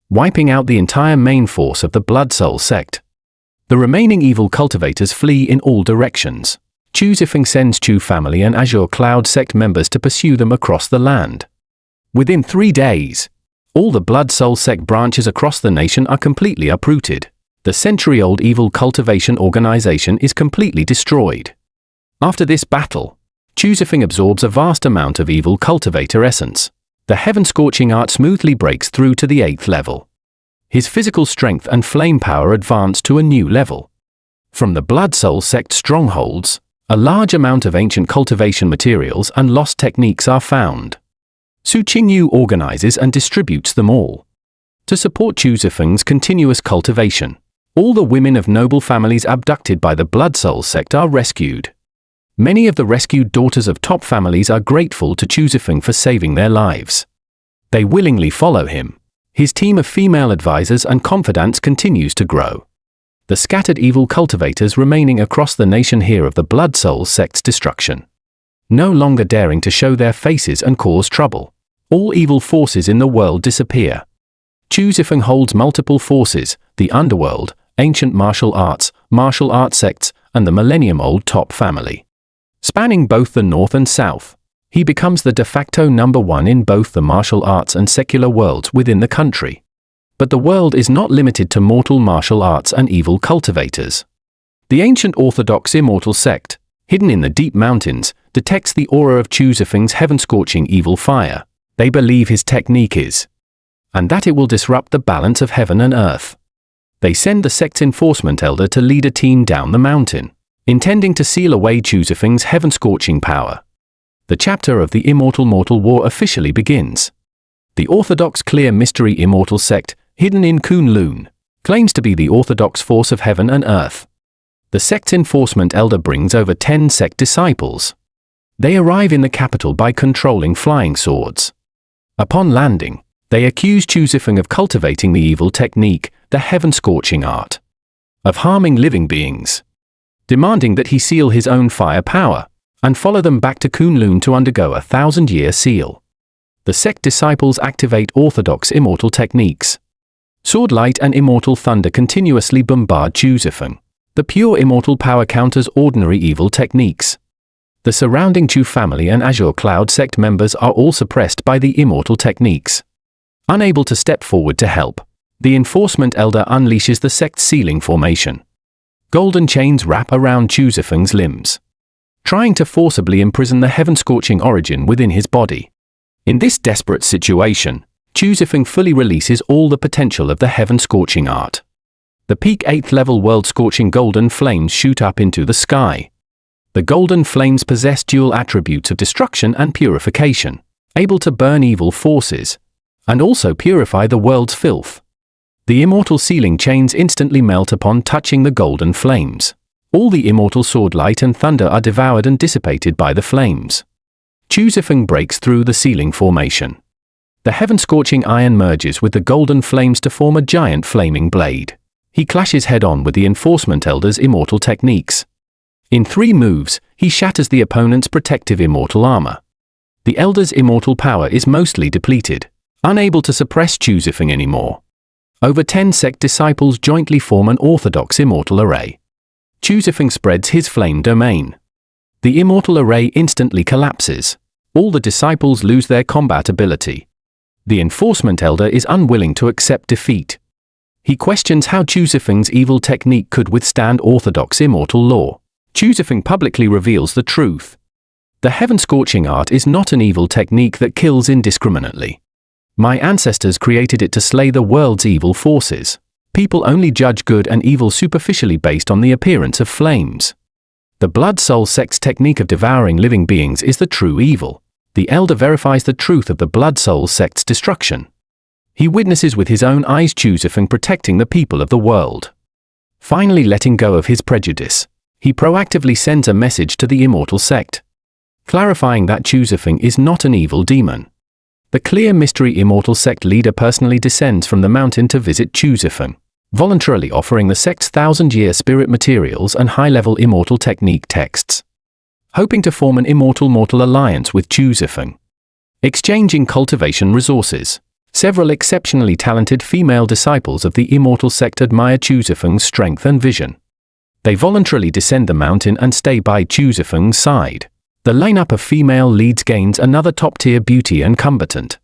wiping out the entire main force of the Blood Soul sect. The remaining evil cultivators flee in all directions. Chu Feng sends Chu family and Azure Cloud sect members to pursue them across the land. Within 3 days, all the Blood Soul sect branches across the nation are completely uprooted. The century-old evil cultivation organization is completely destroyed. After this battle, Chu Feng absorbs a vast amount of evil cultivator essence. The heaven-scorching art smoothly breaks through to the 8th level. His physical strength and flame power advance to a new level. From the Blood Soul sect strongholds, a large amount of ancient cultivation materials and lost techniques are found. Su Qingyu organizes and distributes them all. To support Chu Feng's continuous cultivation, all the women of noble families abducted by the Blood Soul sect are rescued. Many of the rescued daughters of top families are grateful to Chu Feng for saving their lives. They willingly follow him. His team of female advisors and confidants continues to grow. The scattered evil cultivators remaining across the nation hear of the Blood Soul sect's destruction, no longer daring to show their faces and cause trouble. All evil forces in the world disappear. Chu Feng holds multiple forces: the underworld, ancient martial arts sects, and the millennium-old top family. Spanning both the north and south, he becomes the de facto #1 in both the martial arts and secular worlds within the country. But the world is not limited to mortal martial arts and evil cultivators. The ancient orthodox Immortal sect, hidden in the deep mountains, detects the aura of Chu Feng's heaven-scorching evil fire. They believe his technique is, and that it will disrupt the balance of heaven and earth. They send the sect's enforcement elder to lead a team down the mountain, intending to seal away Chu Feng's heaven-scorching power. The chapter of the Immortal Mortal War officially begins. The orthodox clear mystery Immortal sect, hidden in Kunlun, claims to be the orthodox force of heaven and earth. The sect's enforcement elder brings over 10 sect disciples. They arrive in the capital by controlling flying swords. Upon landing, they accuse Chu Feng of cultivating the evil technique, the heaven-scorching art, of harming living beings, demanding that he seal his own fire power, and follow them back to Kunlun to undergo a 1,000-year seal. The sect disciples activate orthodox immortal techniques. Sword Light and Immortal Thunder continuously bombard Chu Feng. The pure immortal power counters ordinary evil techniques. The surrounding Chu family and Azure Cloud sect members are all suppressed by the immortal techniques. Unable to step forward to help, The Enforcement Elder unleashes the sect's sealing formation. Golden chains wrap around Chu Feng's limbs, trying to forcibly imprison the heaven-scorching origin within his body. In this desperate situation, Chu Feng fully releases all the potential of the heaven-scorching art. The peak 8th level world-scorching golden flames shoot up into the sky. The golden flames possess dual attributes of destruction and purification, able to burn evil forces, and also purify the world's filth. The immortal sealing chains instantly melt upon touching the golden flames. All the immortal sword light and thunder are devoured and dissipated by the flames. Chu Feng breaks through the sealing formation. The heaven-scorching iron merges with the golden flames to form a giant flaming blade. He clashes head-on with the Enforcement Elder's immortal techniques. In 3 moves, he shatters the opponent's protective immortal armor. The Elder's immortal power is mostly depleted, unable to suppress Chu Feng anymore. Over 10 sect disciples jointly form an orthodox immortal array. Chu Feng spreads his flame domain. The immortal array instantly collapses. All the disciples lose their combat ability. The Enforcement Elder is unwilling to accept defeat. He questions how Chu Feng's evil technique could withstand orthodox immortal law. Chu Feng publicly reveals the truth. The heaven-scorching art is not an evil technique that kills indiscriminately. My ancestors created it to slay the world's evil forces. People only judge good and evil superficially based on the appearance of flames. The Blood Soul sect's technique of devouring living beings is the true evil. The Elder verifies the truth of the Blood Soul sect's destruction. He witnesses with his own eyes Chu Feng protecting the people of the world. Finally letting go of his prejudice, he proactively sends a message to the Immortal sect, clarifying that Chu Feng is not an evil demon. The clear mystery Immortal sect leader personally descends from the mountain to visit Chu Feng, voluntarily offering the sect's 1000-year spirit materials and high-level immortal technique texts, hoping to form an immortal-mortal alliance with Chu Feng. Exchanging cultivation resources, several exceptionally talented female disciples of the Immortal sect admire Chu Feng's strength and vision. They voluntarily descend the mountain and stay by Chu Feng's side. The lineup of female leads gains another top-tier beauty and combatant.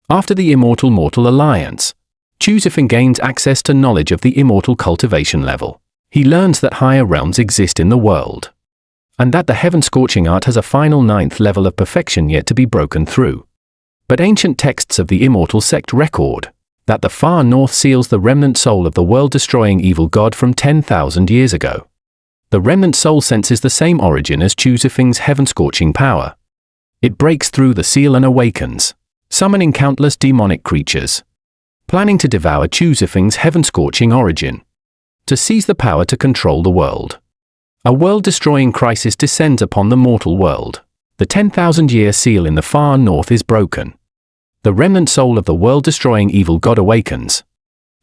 After the Immortal-Mortal alliance, Chu Feng gains access to knowledge of the immortal cultivation level. He learns that higher realms exist in the world, and that the heaven-scorching art has a final 9th level of perfection yet to be broken through. But ancient texts of the Immortal sect record that the far north seals the remnant soul of the world-destroying evil god from 10,000 years ago. The remnant soul senses the same origin as Chu Feng's heaven-scorching power. It breaks through the seal and awakens, summoning countless demonic creatures, planning to devour Chu Feng's heaven-scorching origin, to seize the power to control the world. A world-destroying crisis descends upon the mortal world. The 10,000-year seal in the far north is broken. The remnant soul of the world-destroying evil god awakens.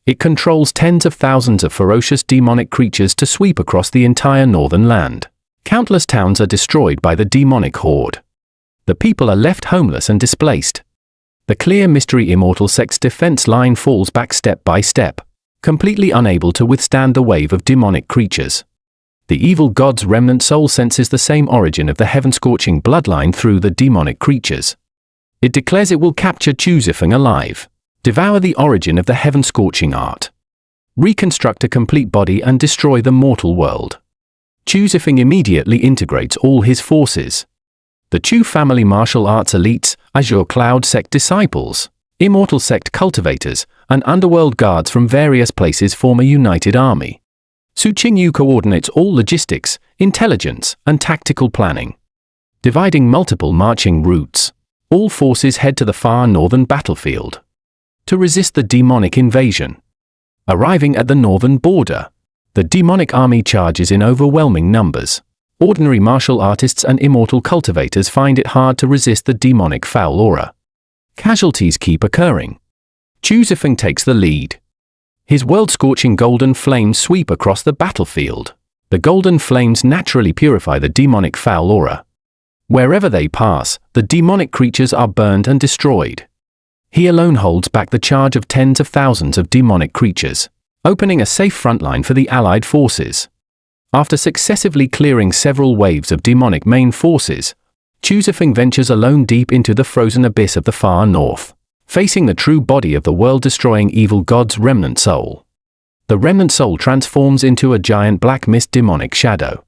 It controls tens of thousands of ferocious demonic creatures to sweep across the entire northern land. Countless towns are destroyed by the demonic horde. The people are left homeless and displaced. The clear mystery Immortal sect's defense line falls back step by step, completely unable to withstand the wave of demonic creatures. The evil god's remnant soul senses the same origin of the heaven-scorching bloodline through the demonic creatures. It declares it will capture Chu Feng alive, devour the origin of the heaven-scorching art, reconstruct a complete body and destroy the mortal world. Chu Feng immediately integrates all his forces. The Chu family martial arts elites, Azure Cloud sect disciples, Immortal sect cultivators, and underworld guards from various places form a united army. Su Qingyu coordinates all logistics, intelligence, and tactical planning, dividing multiple marching routes. All forces head to the far northern battlefield to resist the demonic invasion. Arriving at the northern border, the demonic army charges in overwhelming numbers. Ordinary martial artists and immortal cultivators find it hard to resist the demonic foul aura. Casualties keep occurring. Chu Feng takes the lead. His world-scorching golden flames sweep across the battlefield. The golden flames naturally purify the demonic foul aura. Wherever they pass, the demonic creatures are burned and destroyed. He alone holds back the charge of tens of thousands of demonic creatures, opening a safe frontline for the allied forces. After successively clearing several waves of demonic main forces, Chu Feng ventures alone deep into the frozen abyss of the far north. facing the true body of the world-destroying evil god's remnant soul. The remnant soul transforms into a giant black mist demonic shadow,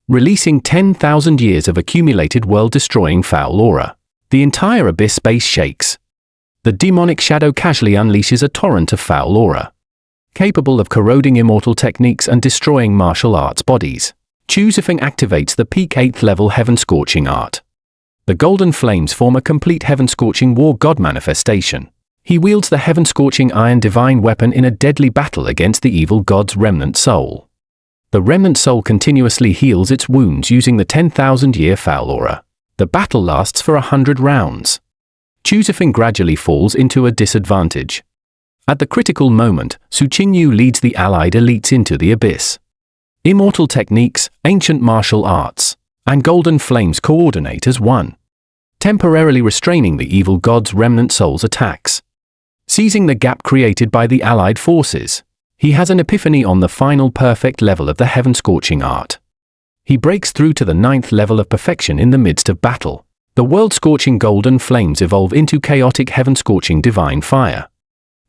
releasing 10,000 years of accumulated world-destroying foul aura. The entire abyss space shakes. The demonic shadow casually unleashes a torrent of foul aura, capable of corroding immortal techniques and destroying martial arts bodies. Chu Feng activates the peak 8th level heaven-scorching art. The golden flames form a complete heaven-scorching war god manifestation. He wields the heaven-scorching iron divine weapon in a deadly battle against the evil god's remnant soul. The remnant soul continuously heals its wounds using the 10,000-year foul aura. The battle lasts for 100 rounds. Chu Feng gradually falls into a disadvantage. At the critical moment, Su Qingyu leads the allied elites into the abyss. Immortal techniques, ancient martial arts, and golden flames coordinate as one, temporarily restraining the evil god's remnant soul's attacks. Seizing the gap created by the allied forces, he has an epiphany on the final perfect level of the heaven-scorching art. He breaks through to the 9th level of perfection in the midst of battle. The world-scorching golden flames evolve into chaotic heaven-scorching divine fire.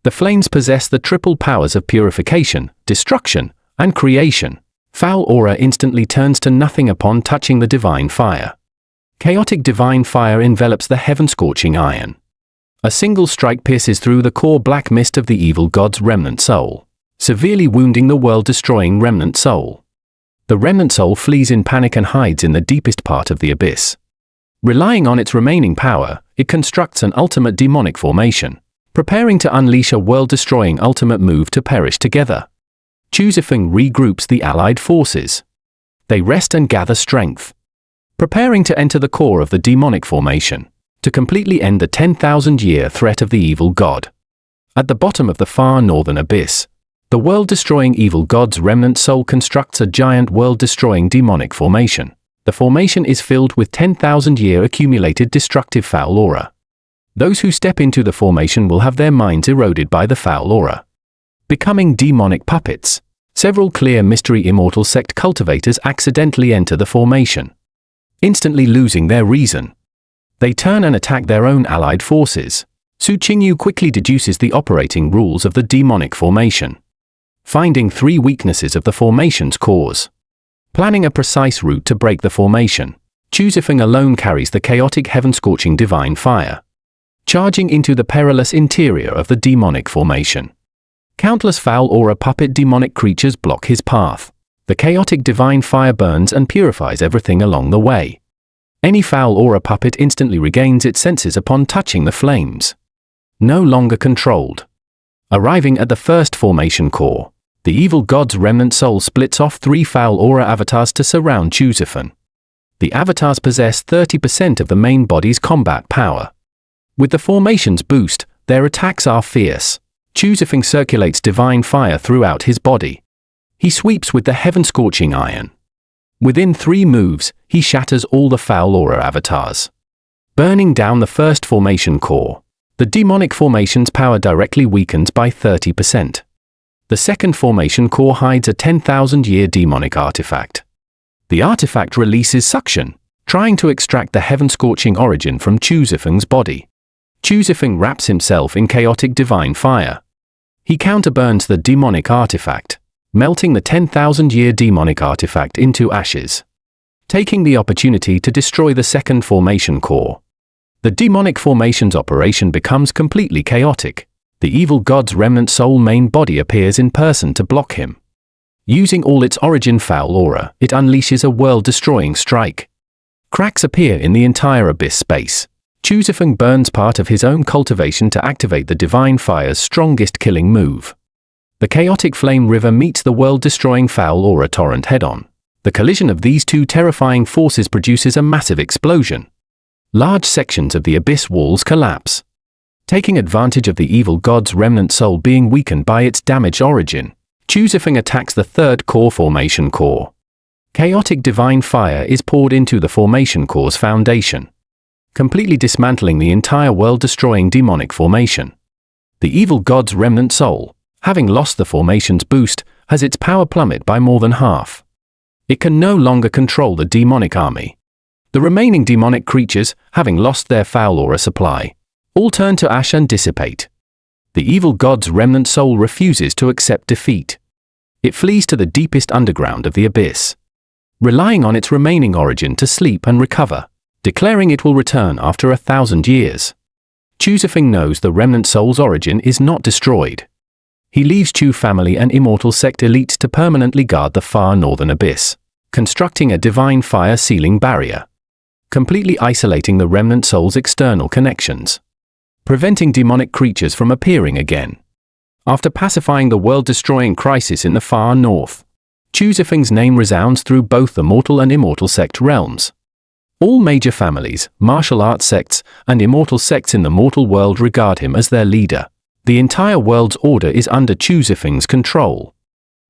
The flames possess the triple powers of purification, destruction, and creation. Foul aura instantly turns to nothing upon touching the divine fire. Chaotic divine fire envelops the heaven-scorching iron. A single strike pierces through the core black mist of the evil god's remnant soul, severely wounding the world-destroying remnant soul. The remnant soul flees in panic and hides in the deepest part of the abyss. Relying on its remaining power, it constructs an ultimate demonic formation, preparing to unleash a world-destroying ultimate move to perish together. Chu Feng regroups the allied forces. They rest and gather strength, preparing to enter the core of the demonic formation, to completely end the 10,000-year threat of the evil god. At the bottom of the far northern abyss, the world-destroying evil god's remnant soul constructs a giant world-destroying demonic formation. The formation is filled with 10,000-year accumulated destructive foul aura. Those who step into the formation will have their minds eroded by the foul aura, becoming demonic puppets. Several clear mystery immortal sect cultivators accidentally enter the formation, instantly losing their reason. They turn and attack their own allied forces. Su Qingyu quickly deduces the operating rules of the demonic formation, finding 3 weaknesses of the formation's cause. Planning a precise route to break the formation, Chu Feng alone carries the chaotic heaven-scorching divine fire, charging into the perilous interior of the demonic formation. Countless foul aura puppet demonic creatures block his path. The chaotic divine fire burns and purifies everything along the way. Any foul aura puppet instantly regains its senses upon touching the flames. No longer controlled. Arriving at the first formation core, the evil god's remnant soul splits off 3 foul aura avatars to surround Chu Feng. The avatars possess 30% of the main body's combat power. With the formation's boost, their attacks are fierce. Chu Feng circulates divine fire throughout his body. He sweeps with the heaven-scorching iron. Within 3 moves, he shatters all the foul aura avatars, burning down the first formation core. The demonic formation's power directly weakens by 30%. The second formation core hides a 10,000-year demonic artifact. The artifact releases suction, trying to extract the heaven-scorching origin from Chu Feng's body. Chu Feng wraps himself in chaotic divine fire. He counterburns the demonic artifact, melting the 10,000-year demonic artifact into ashes, taking the opportunity to destroy the second formation core. The demonic formation's operation becomes completely chaotic. The evil god's remnant soul main body appears in person to block him. Using all its origin foul aura, it unleashes a world-destroying strike. Cracks appear in the entire abyss space. Chu Feng burns part of his own cultivation to activate the divine fire's strongest killing move. The chaotic flame river meets the world-destroying foul aura torrent head-on. The collision of these 2 terrifying forces produces a massive explosion. Large sections of the abyss walls collapse. Taking advantage of the evil god's remnant soul being weakened by its damaged origin, Chu Feng attacks the third core formation core. Chaotic divine fire is poured into the formation core's foundation, completely dismantling the entire world-destroying demonic formation. The evil god's remnant soul, having lost the formation's boost, has its power plummet by more than half. It can no longer control the demonic army. The remaining demonic creatures, having lost their foul aura supply, all turn to ash and dissipate. The evil god's remnant soul refuses to accept defeat. It flees to the deepest underground of the abyss, relying on its remaining origin to sleep and recover, declaring it will return after 1,000 years. Chu Feng knows the remnant soul's origin is not destroyed. He leaves Chu family and Immortal sect elites to permanently guard the far northern abyss, constructing a divine fire sealing barrier, completely isolating the remnant soul's external connections, preventing demonic creatures from appearing again. After pacifying the world-destroying crisis in the far north, Chu Feng's name resounds through both the mortal and Immortal sect realms. All major families, martial arts sects, and Immortal sects in the mortal world regard him as their leader. The entire world's order is under Chu Feng's control.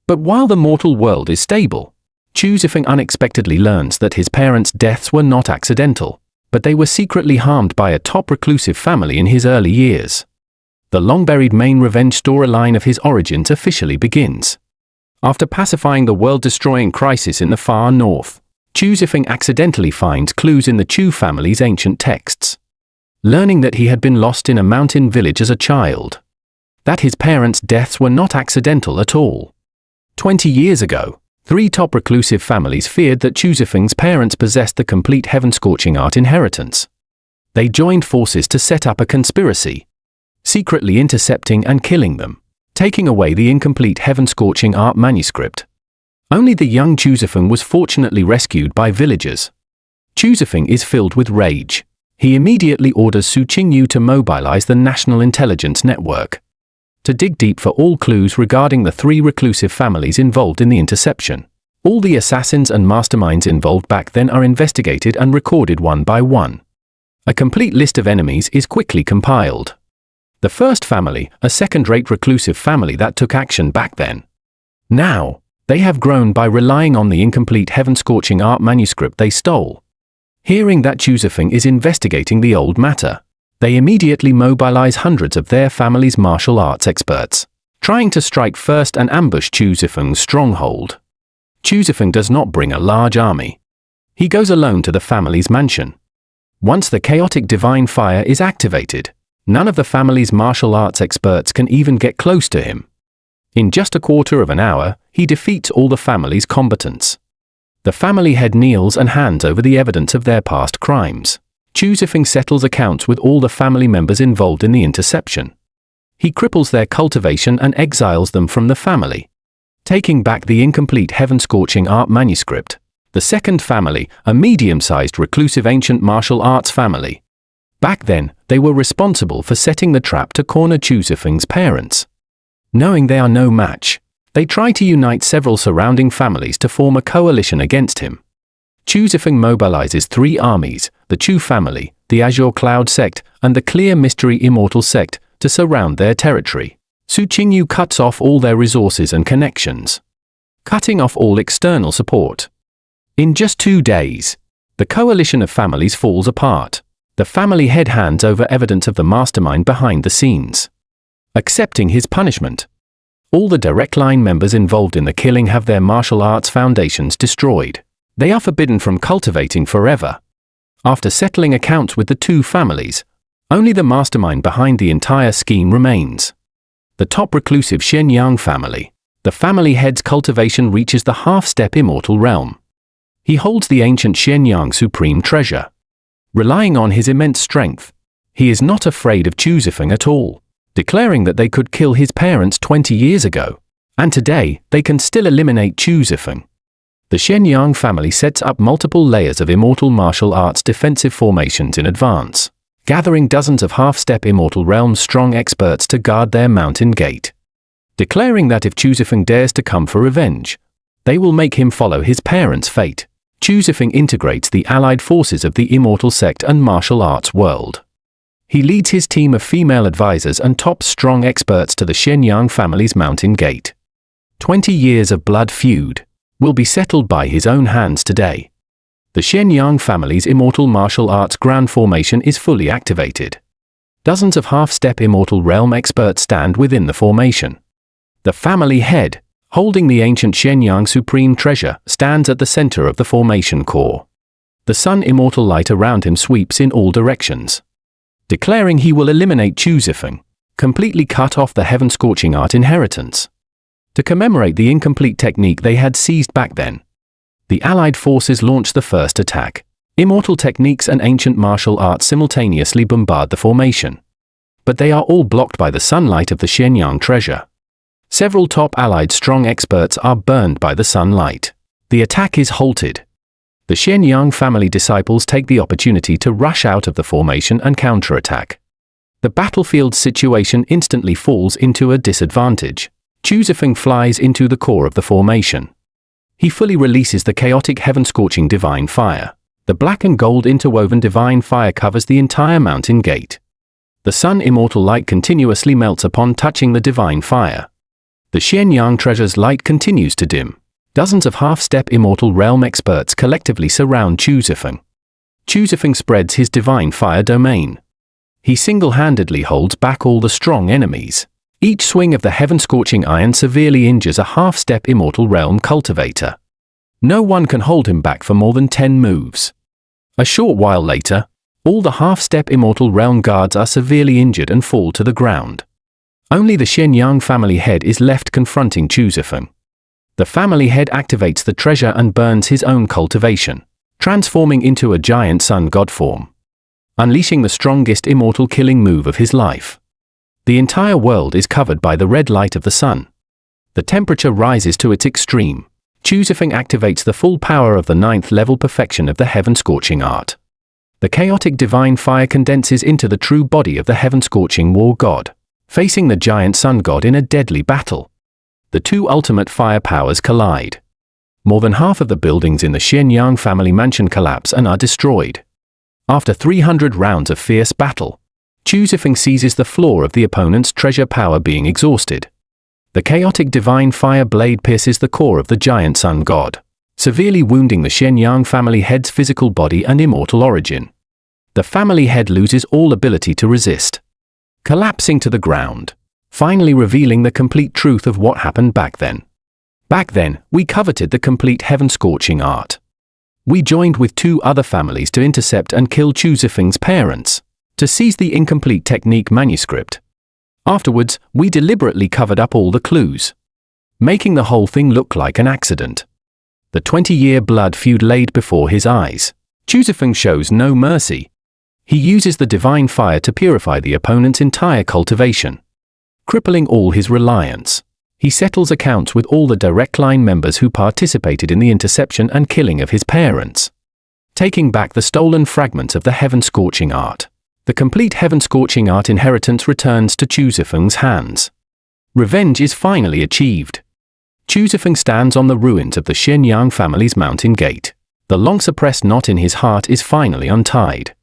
But while the mortal world is stable, Chu Feng unexpectedly learns that his parents' deaths were not accidental, but they were secretly harmed by a top reclusive family in his early years. The long-buried main revenge storyline of his origins officially begins. After pacifying the world-destroying crisis in the far north, Chu Feng accidentally finds clues in the Chu family's ancient texts. Learning that he had been lost in a mountain village as a child, that his parents' deaths were not accidental at all. 20 years ago, 3 top reclusive families feared that Chu Feng's parents possessed the complete heaven-scorching art inheritance. They joined forces to set up a conspiracy, secretly intercepting and killing them, taking away the incomplete heaven-scorching art manuscript. Only the young Chu Feng was fortunately rescued by villagers. Chu Feng is filled with rage. He immediately orders Su Qingyu to mobilize the National Intelligence Network, to dig deep for all clues regarding the 3 reclusive families involved in the interception. All the assassins and masterminds involved back then are investigated and recorded one by one. A complete list of enemies is quickly compiled. The first family, a second-rate reclusive family that took action back then. Now, they have grown by relying on the incomplete heaven-scorching art manuscript they stole. Hearing that Chu Feng is investigating the old matter, they immediately mobilize hundreds of their family's martial arts experts, trying to strike first and ambush Chu Feng's stronghold. Chu Feng does not bring a large army. He goes alone to the family's mansion. Once the chaotic divine fire is activated, none of the family's martial arts experts can even get close to him. In just a quarter of an hour, he defeats all the family's combatants. The family head kneels and hands over the evidence of their past crimes. Chu Feng settles accounts with all the family members involved in the interception. He cripples their cultivation and exiles them from the family, taking back the incomplete heaven-scorching art manuscript. The second family, a medium-sized reclusive ancient martial arts family. Back then, they were responsible for setting the trap to corner Chu Feng's parents. Knowing they are no match, they try to unite several surrounding families to form a coalition against him. Chu Feng mobilizes 3 armies, the Chu family, the Azure Cloud sect, and the Clear Mystery Immortal sect, to surround their territory. Su Qingyu cuts off all their resources and connections, cutting off all external support. In just 2 days, the coalition of families falls apart. The family head hands over evidence of the mastermind behind the scenes, accepting his punishment. All the direct line members involved in the killing have their martial arts foundations destroyed. They are forbidden from cultivating forever. After settling accounts with the 2 families, only the mastermind behind the entire scheme remains. The top reclusive Shenyang family. The family head's cultivation reaches the half-step immortal realm. He holds the ancient Shenyang supreme treasure. Relying on his immense strength, he is not afraid of Chu Feng at all, declaring that they could kill his parents 20 years ago, and today they can still eliminate Chu Feng. The Shenyang family sets up multiple layers of immortal martial arts defensive formations in advance, gathering dozens of half-step immortal realms strong experts to guard their mountain gate, declaring that if Chu Feng dares to come for revenge, they will make him follow his parents' fate. Chu Feng integrates the allied forces of the Immortal sect and martial arts world. He leads his team of female advisors and top strong experts to the Shenyang family's mountain gate. 20 years of blood feud will be settled by his own hands today. The Shenyang family's immortal martial arts grand formation is fully activated. Dozens of half-step immortal realm experts stand within the formation. The family head, holding the ancient Shenyang supreme treasure, stands at the center of the formation core. The sun immortal light around him sweeps in all directions. declaring he will eliminate Chu Feng, completely cut off the heaven-scorching art inheritance. To commemorate the incomplete technique they had seized back then, the Allied forces launched the first attack. Immortal techniques and ancient martial arts simultaneously bombard the formation. But they are all blocked by the sunlight of the Shenyang treasure. Several top Allied strong experts are burned by the sunlight. The attack is halted. The Shenyang family disciples take the opportunity to rush out of the formation and counterattack. The battlefield situation instantly falls into a disadvantage. Chu Feng flies into the core of the formation. He fully releases the chaotic heaven-scorching divine fire. The black and gold interwoven divine fire covers the entire mountain gate. The sun immortal light continuously melts upon touching the divine fire. The Shenyang treasure's light continues to dim. Dozens of half-step immortal realm experts collectively surround Chu Feng. Chu Feng spreads his divine fire domain. He single-handedly holds back all the strong enemies. Each swing of the heaven-scorching iron severely injures a half-step immortal realm cultivator. No one can hold him back for more than 10 moves. A short while later, all the half-step immortal realm guards are severely injured and fall to the ground. Only the Shenyang family head is left confronting Chu Feng. The family head activates the treasure and burns his own cultivation, transforming into a giant sun god form, unleashing the strongest immortal killing move of his life. The entire world is covered by the red light of the sun. The temperature rises to its extreme. Chu Feng activates the full power of the 9th level perfection of the heaven-scorching art. The chaotic divine fire condenses into the true body of the heaven-scorching war god, facing the giant sun god in a deadly battle. The two ultimate fire powers collide. More than half of the buildings in the Shenyang family mansion collapse and are destroyed. After 300 rounds of fierce battle, Chu Feng seizes the floor of the opponent's treasure power being exhausted. The chaotic divine fire blade pierces the core of the giant sun god, severely wounding the Shenyang family head's physical body and immortal origin. The family head loses all ability to resist, collapsing to the ground, finally revealing the complete truth of what happened back then. Back then, we coveted the complete heaven-scorching art. We joined with 2 other families to intercept and kill Chu Feng's parents, to seize the incomplete technique manuscript. Afterwards, we deliberately covered up all the clues, making the whole thing look like an accident. The 20-year blood feud laid before his eyes. Chu Feng shows no mercy. He uses the divine fire to purify the opponent's entire cultivation, crippling all his reliance. He settles accounts with all the direct line members who participated in the interception and killing of his parents, taking back the stolen fragments of the heaven-scorching art. The complete heaven-scorching art inheritance returns to Chu Feng's hands. Revenge is finally achieved. Chu Feng stands on the ruins of the Shenyang family's mountain gate. The long-suppressed knot in his heart is finally untied.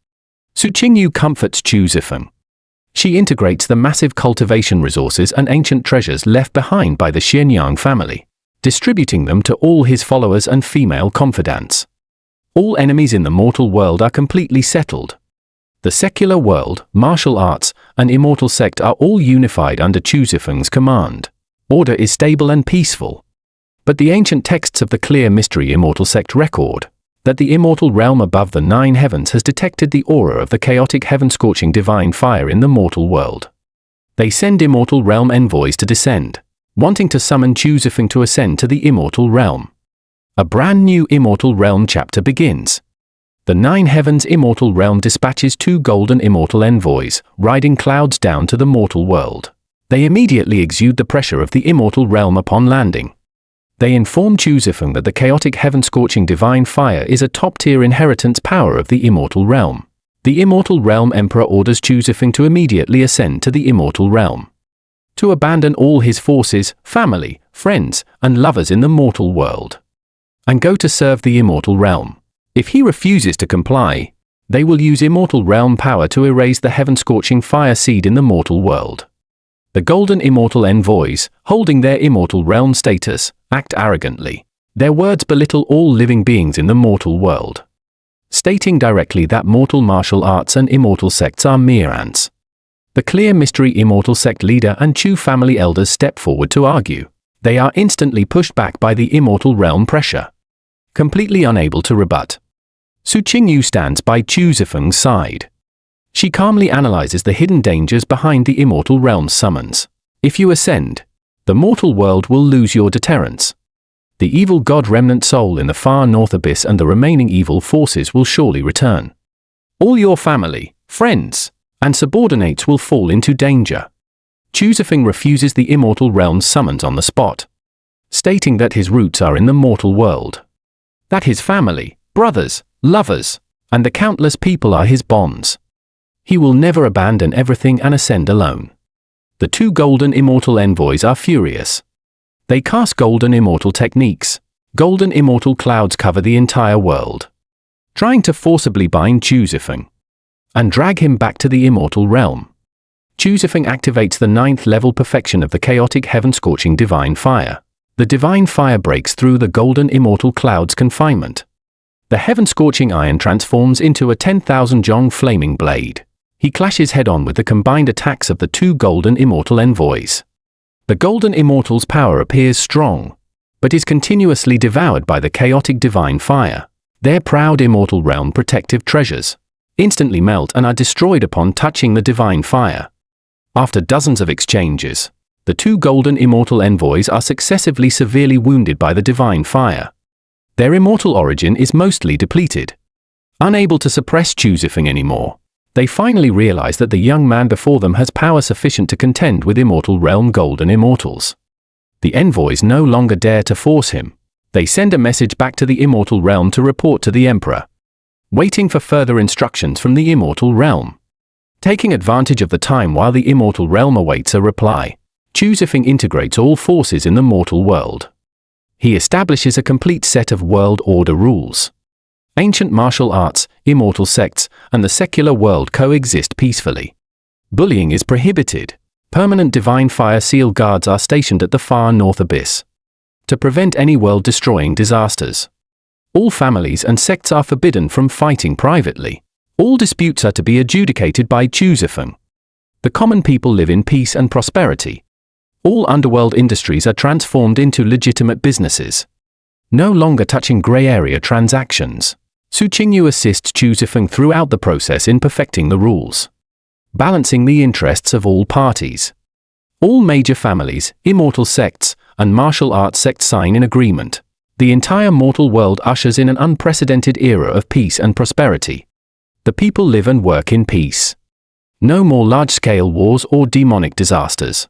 Su Qingyu comforts Chu Feng. She integrates the massive cultivation resources and ancient treasures left behind by the Shenyang family, distributing them to all his followers and female confidants. All enemies in the mortal world are completely settled. The secular world, martial arts, and immortal sect are all unified under Chu Feng's command. Order is stable and peaceful. But the ancient texts of the clear mystery immortal sect record that the immortal realm above the 9 heavens has detected the aura of the chaotic heaven-scorching divine fire in the mortal world. They send immortal realm envoys to descend, wanting to summon Chu Feng to ascend to the immortal realm. A brand new immortal realm chapter begins. The 9 heavens immortal realm dispatches 2 golden immortal envoys, riding clouds down to the mortal world. They immediately exude the pressure of the immortal realm upon landing. They inform Chu Feng that the chaotic heaven-scorching divine fire is a top-tier inheritance power of the immortal realm. The immortal realm emperor orders Chu Feng to immediately ascend to the immortal realm, to abandon all his forces, family, friends, and lovers in the mortal world, and go to serve the immortal realm. If he refuses to comply, they will use immortal realm power to erase the heaven-scorching fire seed in the mortal world. The golden immortal envoys, holding their immortal realm status, act arrogantly. Their words belittle all living beings in the mortal world, stating directly that mortal martial arts and immortal sects are mere ants. The clear mystery immortal sect leader and Chu family elders step forward to argue. They are instantly pushed back by the immortal realm pressure, completely unable to rebut. Su Qingyu stands by Chu Feng's side. She calmly analyzes the hidden dangers behind the immortal realm's summons. If you ascend, the mortal world will lose your deterrence. The evil god remnant soul in the far north abyss and the remaining evil forces will surely return. All your family, friends, and subordinates will fall into danger. Chu Feng refuses the immortal realm's summons on the spot, stating that his roots are in the mortal world, that his family, brothers, lovers, and the countless people are his bonds. He will never abandon everything and ascend alone. The two golden immortal envoys are furious. They cast golden immortal techniques. Golden immortal clouds cover the entire world, trying to forcibly bind Chu Feng and drag him back to the immortal realm. Chu Feng activates the 9th level perfection of the chaotic heaven-scorching divine fire. The divine fire breaks through the golden immortal cloud's confinement. The heaven-scorching iron transforms into a 10,000 jong flaming blade. He clashes head-on with the combined attacks of the two golden immortal envoys. The golden immortal's power appears strong, but is continuously devoured by the chaotic divine fire. Their proud immortal realm protective treasures instantly melt and are destroyed upon touching the divine fire. After dozens of exchanges, the two golden immortal envoys are successively severely wounded by the divine fire. Their immortal origin is mostly depleted. Unable to suppress Chu Feng anymore, they finally realize that the young man before them has power sufficient to contend with immortal realm golden immortals. The envoys no longer dare to force him. They send a message back to the immortal realm to report to the emperor, waiting for further instructions from the immortal realm. Taking advantage of the time while the immortal realm awaits a reply, Chu Feng integrates all forces in the mortal world. He establishes a complete set of world order rules. Ancient martial arts, immortal sects, and the secular world coexist peacefully. Bullying is prohibited. Permanent divine fire seal guards are stationed at the far north abyss to prevent any world-destroying disasters. All families and sects are forbidden from fighting privately. All disputes are to be adjudicated by Chu Feng. The common people live in peace and prosperity. All underworld industries are transformed into legitimate businesses, no longer touching grey area transactions. Su Qingyu assists Chu Feng throughout the process in perfecting the rules, balancing the interests of all parties. All major families, immortal sects, and martial arts sects sign an agreement. The entire mortal world ushers in an unprecedented era of peace and prosperity. The people live and work in peace. No more large-scale wars or demonic disasters.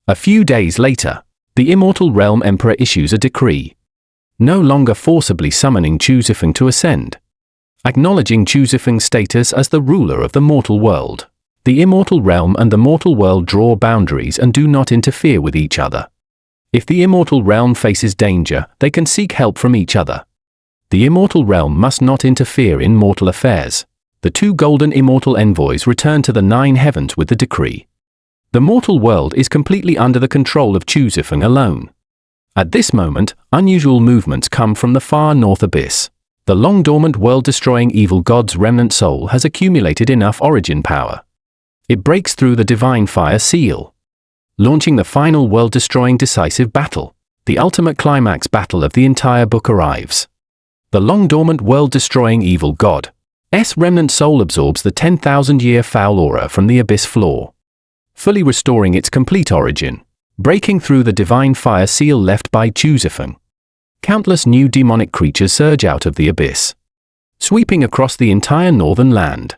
A few days later, the immortal realm emperor issues a decree, no longer forcibly summoning Chu Feng to ascend, acknowledging Chu Feng's status as the ruler of the mortal world. The immortal realm and the mortal world draw boundaries and do not interfere with each other. If the immortal realm faces danger, they can seek help from each other. The immortal realm must not interfere in mortal affairs. The two golden immortal envoys return to the 9 heavens with the decree. The mortal world is completely under the control of Chu Feng alone. At this moment, unusual movements come from the far north abyss. The long-dormant world-destroying evil god's remnant soul has accumulated enough origin power. It breaks through the divine fire seal, launching the final world-destroying decisive battle. The ultimate climax battle of the entire book arrives. The long-dormant world-destroying evil god's remnant soul absorbs the 10,000-year foul aura from the abyss floor, fully restoring its complete origin, breaking through the divine fire seal left by Chu Feng. Countless new demonic creatures surge out of the abyss, sweeping across the entire northern land.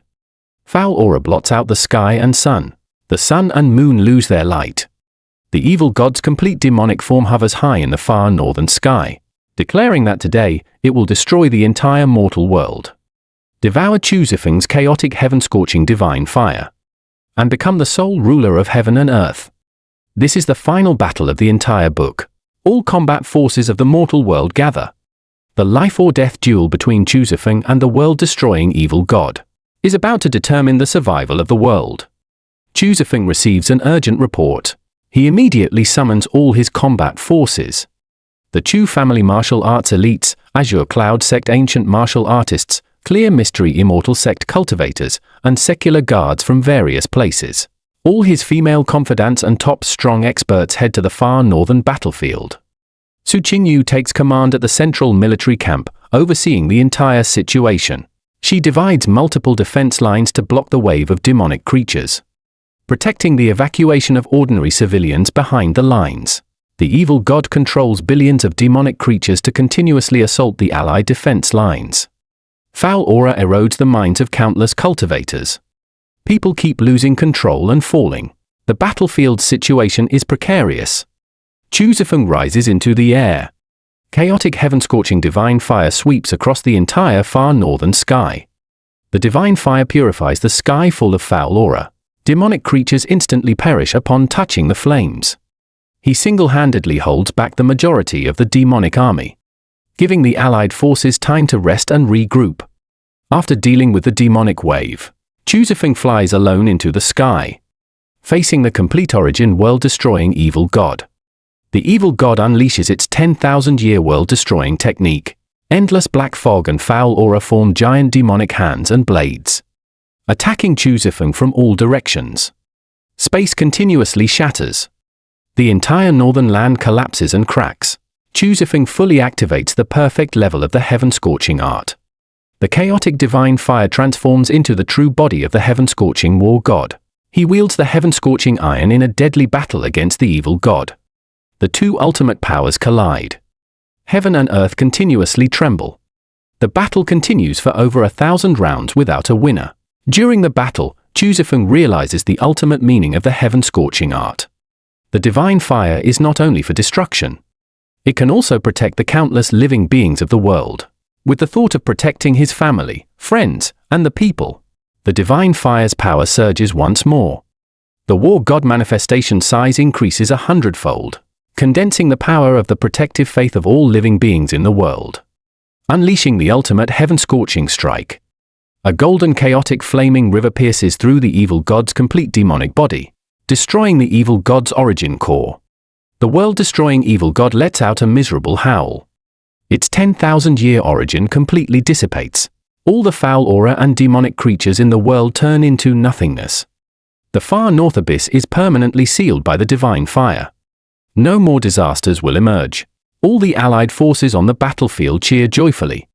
Foul aura blots out the sky and sun. The sun and moon lose their light. The evil god's complete demonic form hovers high in the far northern sky, declaring that today, it will destroy the entire mortal world, devour Chu Feng's chaotic heaven-scorching divine fire, and become the sole ruler of heaven and earth. This is the final battle of the entire book. All combat forces of the mortal world gather. The life-or-death duel between Chu Feng and the world-destroying evil god is about to determine the survival of the world. Chu Feng receives an urgent report. He immediately summons all his combat forces. The Chu family martial arts elites, Azure Cloud sect ancient martial artists, Clear Mystery Immortal sect cultivators, and secular guards from various places. All his female confidants and top strong experts head to the far northern battlefield. Su Qingyu takes command at the central military camp, overseeing the entire situation. She divides multiple defense lines to block the wave of demonic creatures, protecting the evacuation of ordinary civilians behind the lines. The evil god controls billions of demonic creatures to continuously assault the allied defense lines. Foul aura erodes the minds of countless cultivators. People keep losing control and falling. The battlefield situation is precarious. Chu Feng rises into the air. Chaotic heaven-scorching divine fire sweeps across the entire far northern sky. The divine fire purifies the sky full of foul aura. Demonic creatures instantly perish upon touching the flames. He single-handedly holds back the majority of the demonic army, giving the allied forces time to rest and regroup. After dealing with the demonic wave, Chu Feng flies alone into the sky, facing the complete origin world-destroying evil god. The evil god unleashes its 10,000-year world-destroying technique. Endless black fog and foul aura form giant demonic hands and blades, attacking Chu Feng from all directions. Space continuously shatters. The entire northern land collapses and cracks. Chu Feng fully activates the perfect level of the heaven-scorching art. The chaotic divine fire transforms into the true body of the heaven-scorching war god. He wields the heaven-scorching iron in a deadly battle against the evil god. The two ultimate powers collide. Heaven and earth continuously tremble. The battle continues for over 1,000 rounds without a winner. During the battle, Chu Feng realizes the ultimate meaning of the heaven-scorching art. The divine fire is not only for destruction. It can also protect the countless living beings of the world. With the thought of protecting his family, friends, and the people, the divine fire's power surges once more. The war god manifestation size increases 100-fold, condensing the power of the protective faith of all living beings in the world. Unleashing the ultimate heaven-scorching strike. A golden chaotic flaming river pierces through the evil god's complete demonic body, destroying the evil god's origin core. The world-destroying evil god lets out a miserable howl. Its 10,000-year origin completely dissipates. All the foul aura and demonic creatures in the world turn into nothingness. The far north abyss is permanently sealed by the divine fire. No more disasters will emerge. All the allied forces on the battlefield cheer joyfully.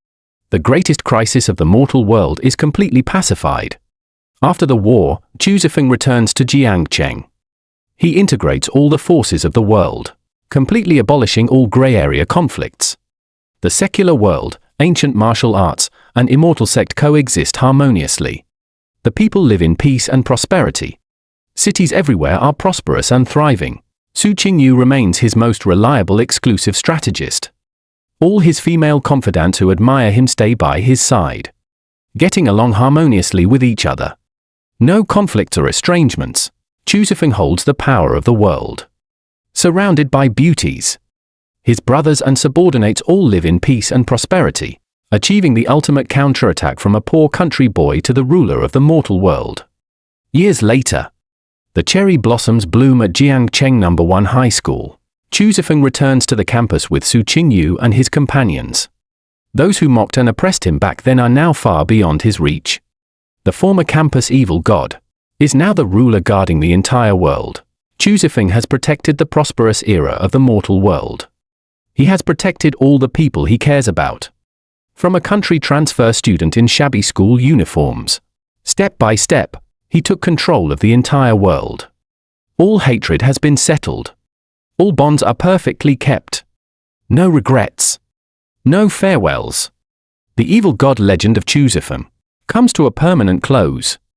The greatest crisis of the mortal world is completely pacified. After the war, Chu Feng returns to Jiangcheng. He integrates all the forces of the world, completely abolishing all grey area conflicts. The secular world, ancient martial arts, and immortal sect coexist harmoniously. The people live in peace and prosperity. Cities everywhere are prosperous and thriving. Su Qingyu remains his most reliable exclusive strategist. All his female confidants who admire him stay by his side, getting along harmoniously with each other. No conflicts or estrangements. Chu Feng holds the power of the world. Surrounded by beauties, his brothers and subordinates all live in peace and prosperity, achieving the ultimate counterattack from a poor country boy to the ruler of the mortal world. Years later, the cherry blossoms bloom at Jiangcheng No. 1 High School. Chu Feng returns to the campus with Su Qingyu and his companions. Those who mocked and oppressed him back then are now far beyond his reach. The former campus evil god is now the ruler guarding the entire world. Chu Feng has protected the prosperous era of the mortal world. He has protected all the people he cares about. From a country transfer student in shabby school uniforms, step by step, he took control of the entire world. All hatred has been settled. All bonds are perfectly kept. No regrets. No farewells. The evil god legend of Chu Feng comes to a permanent close.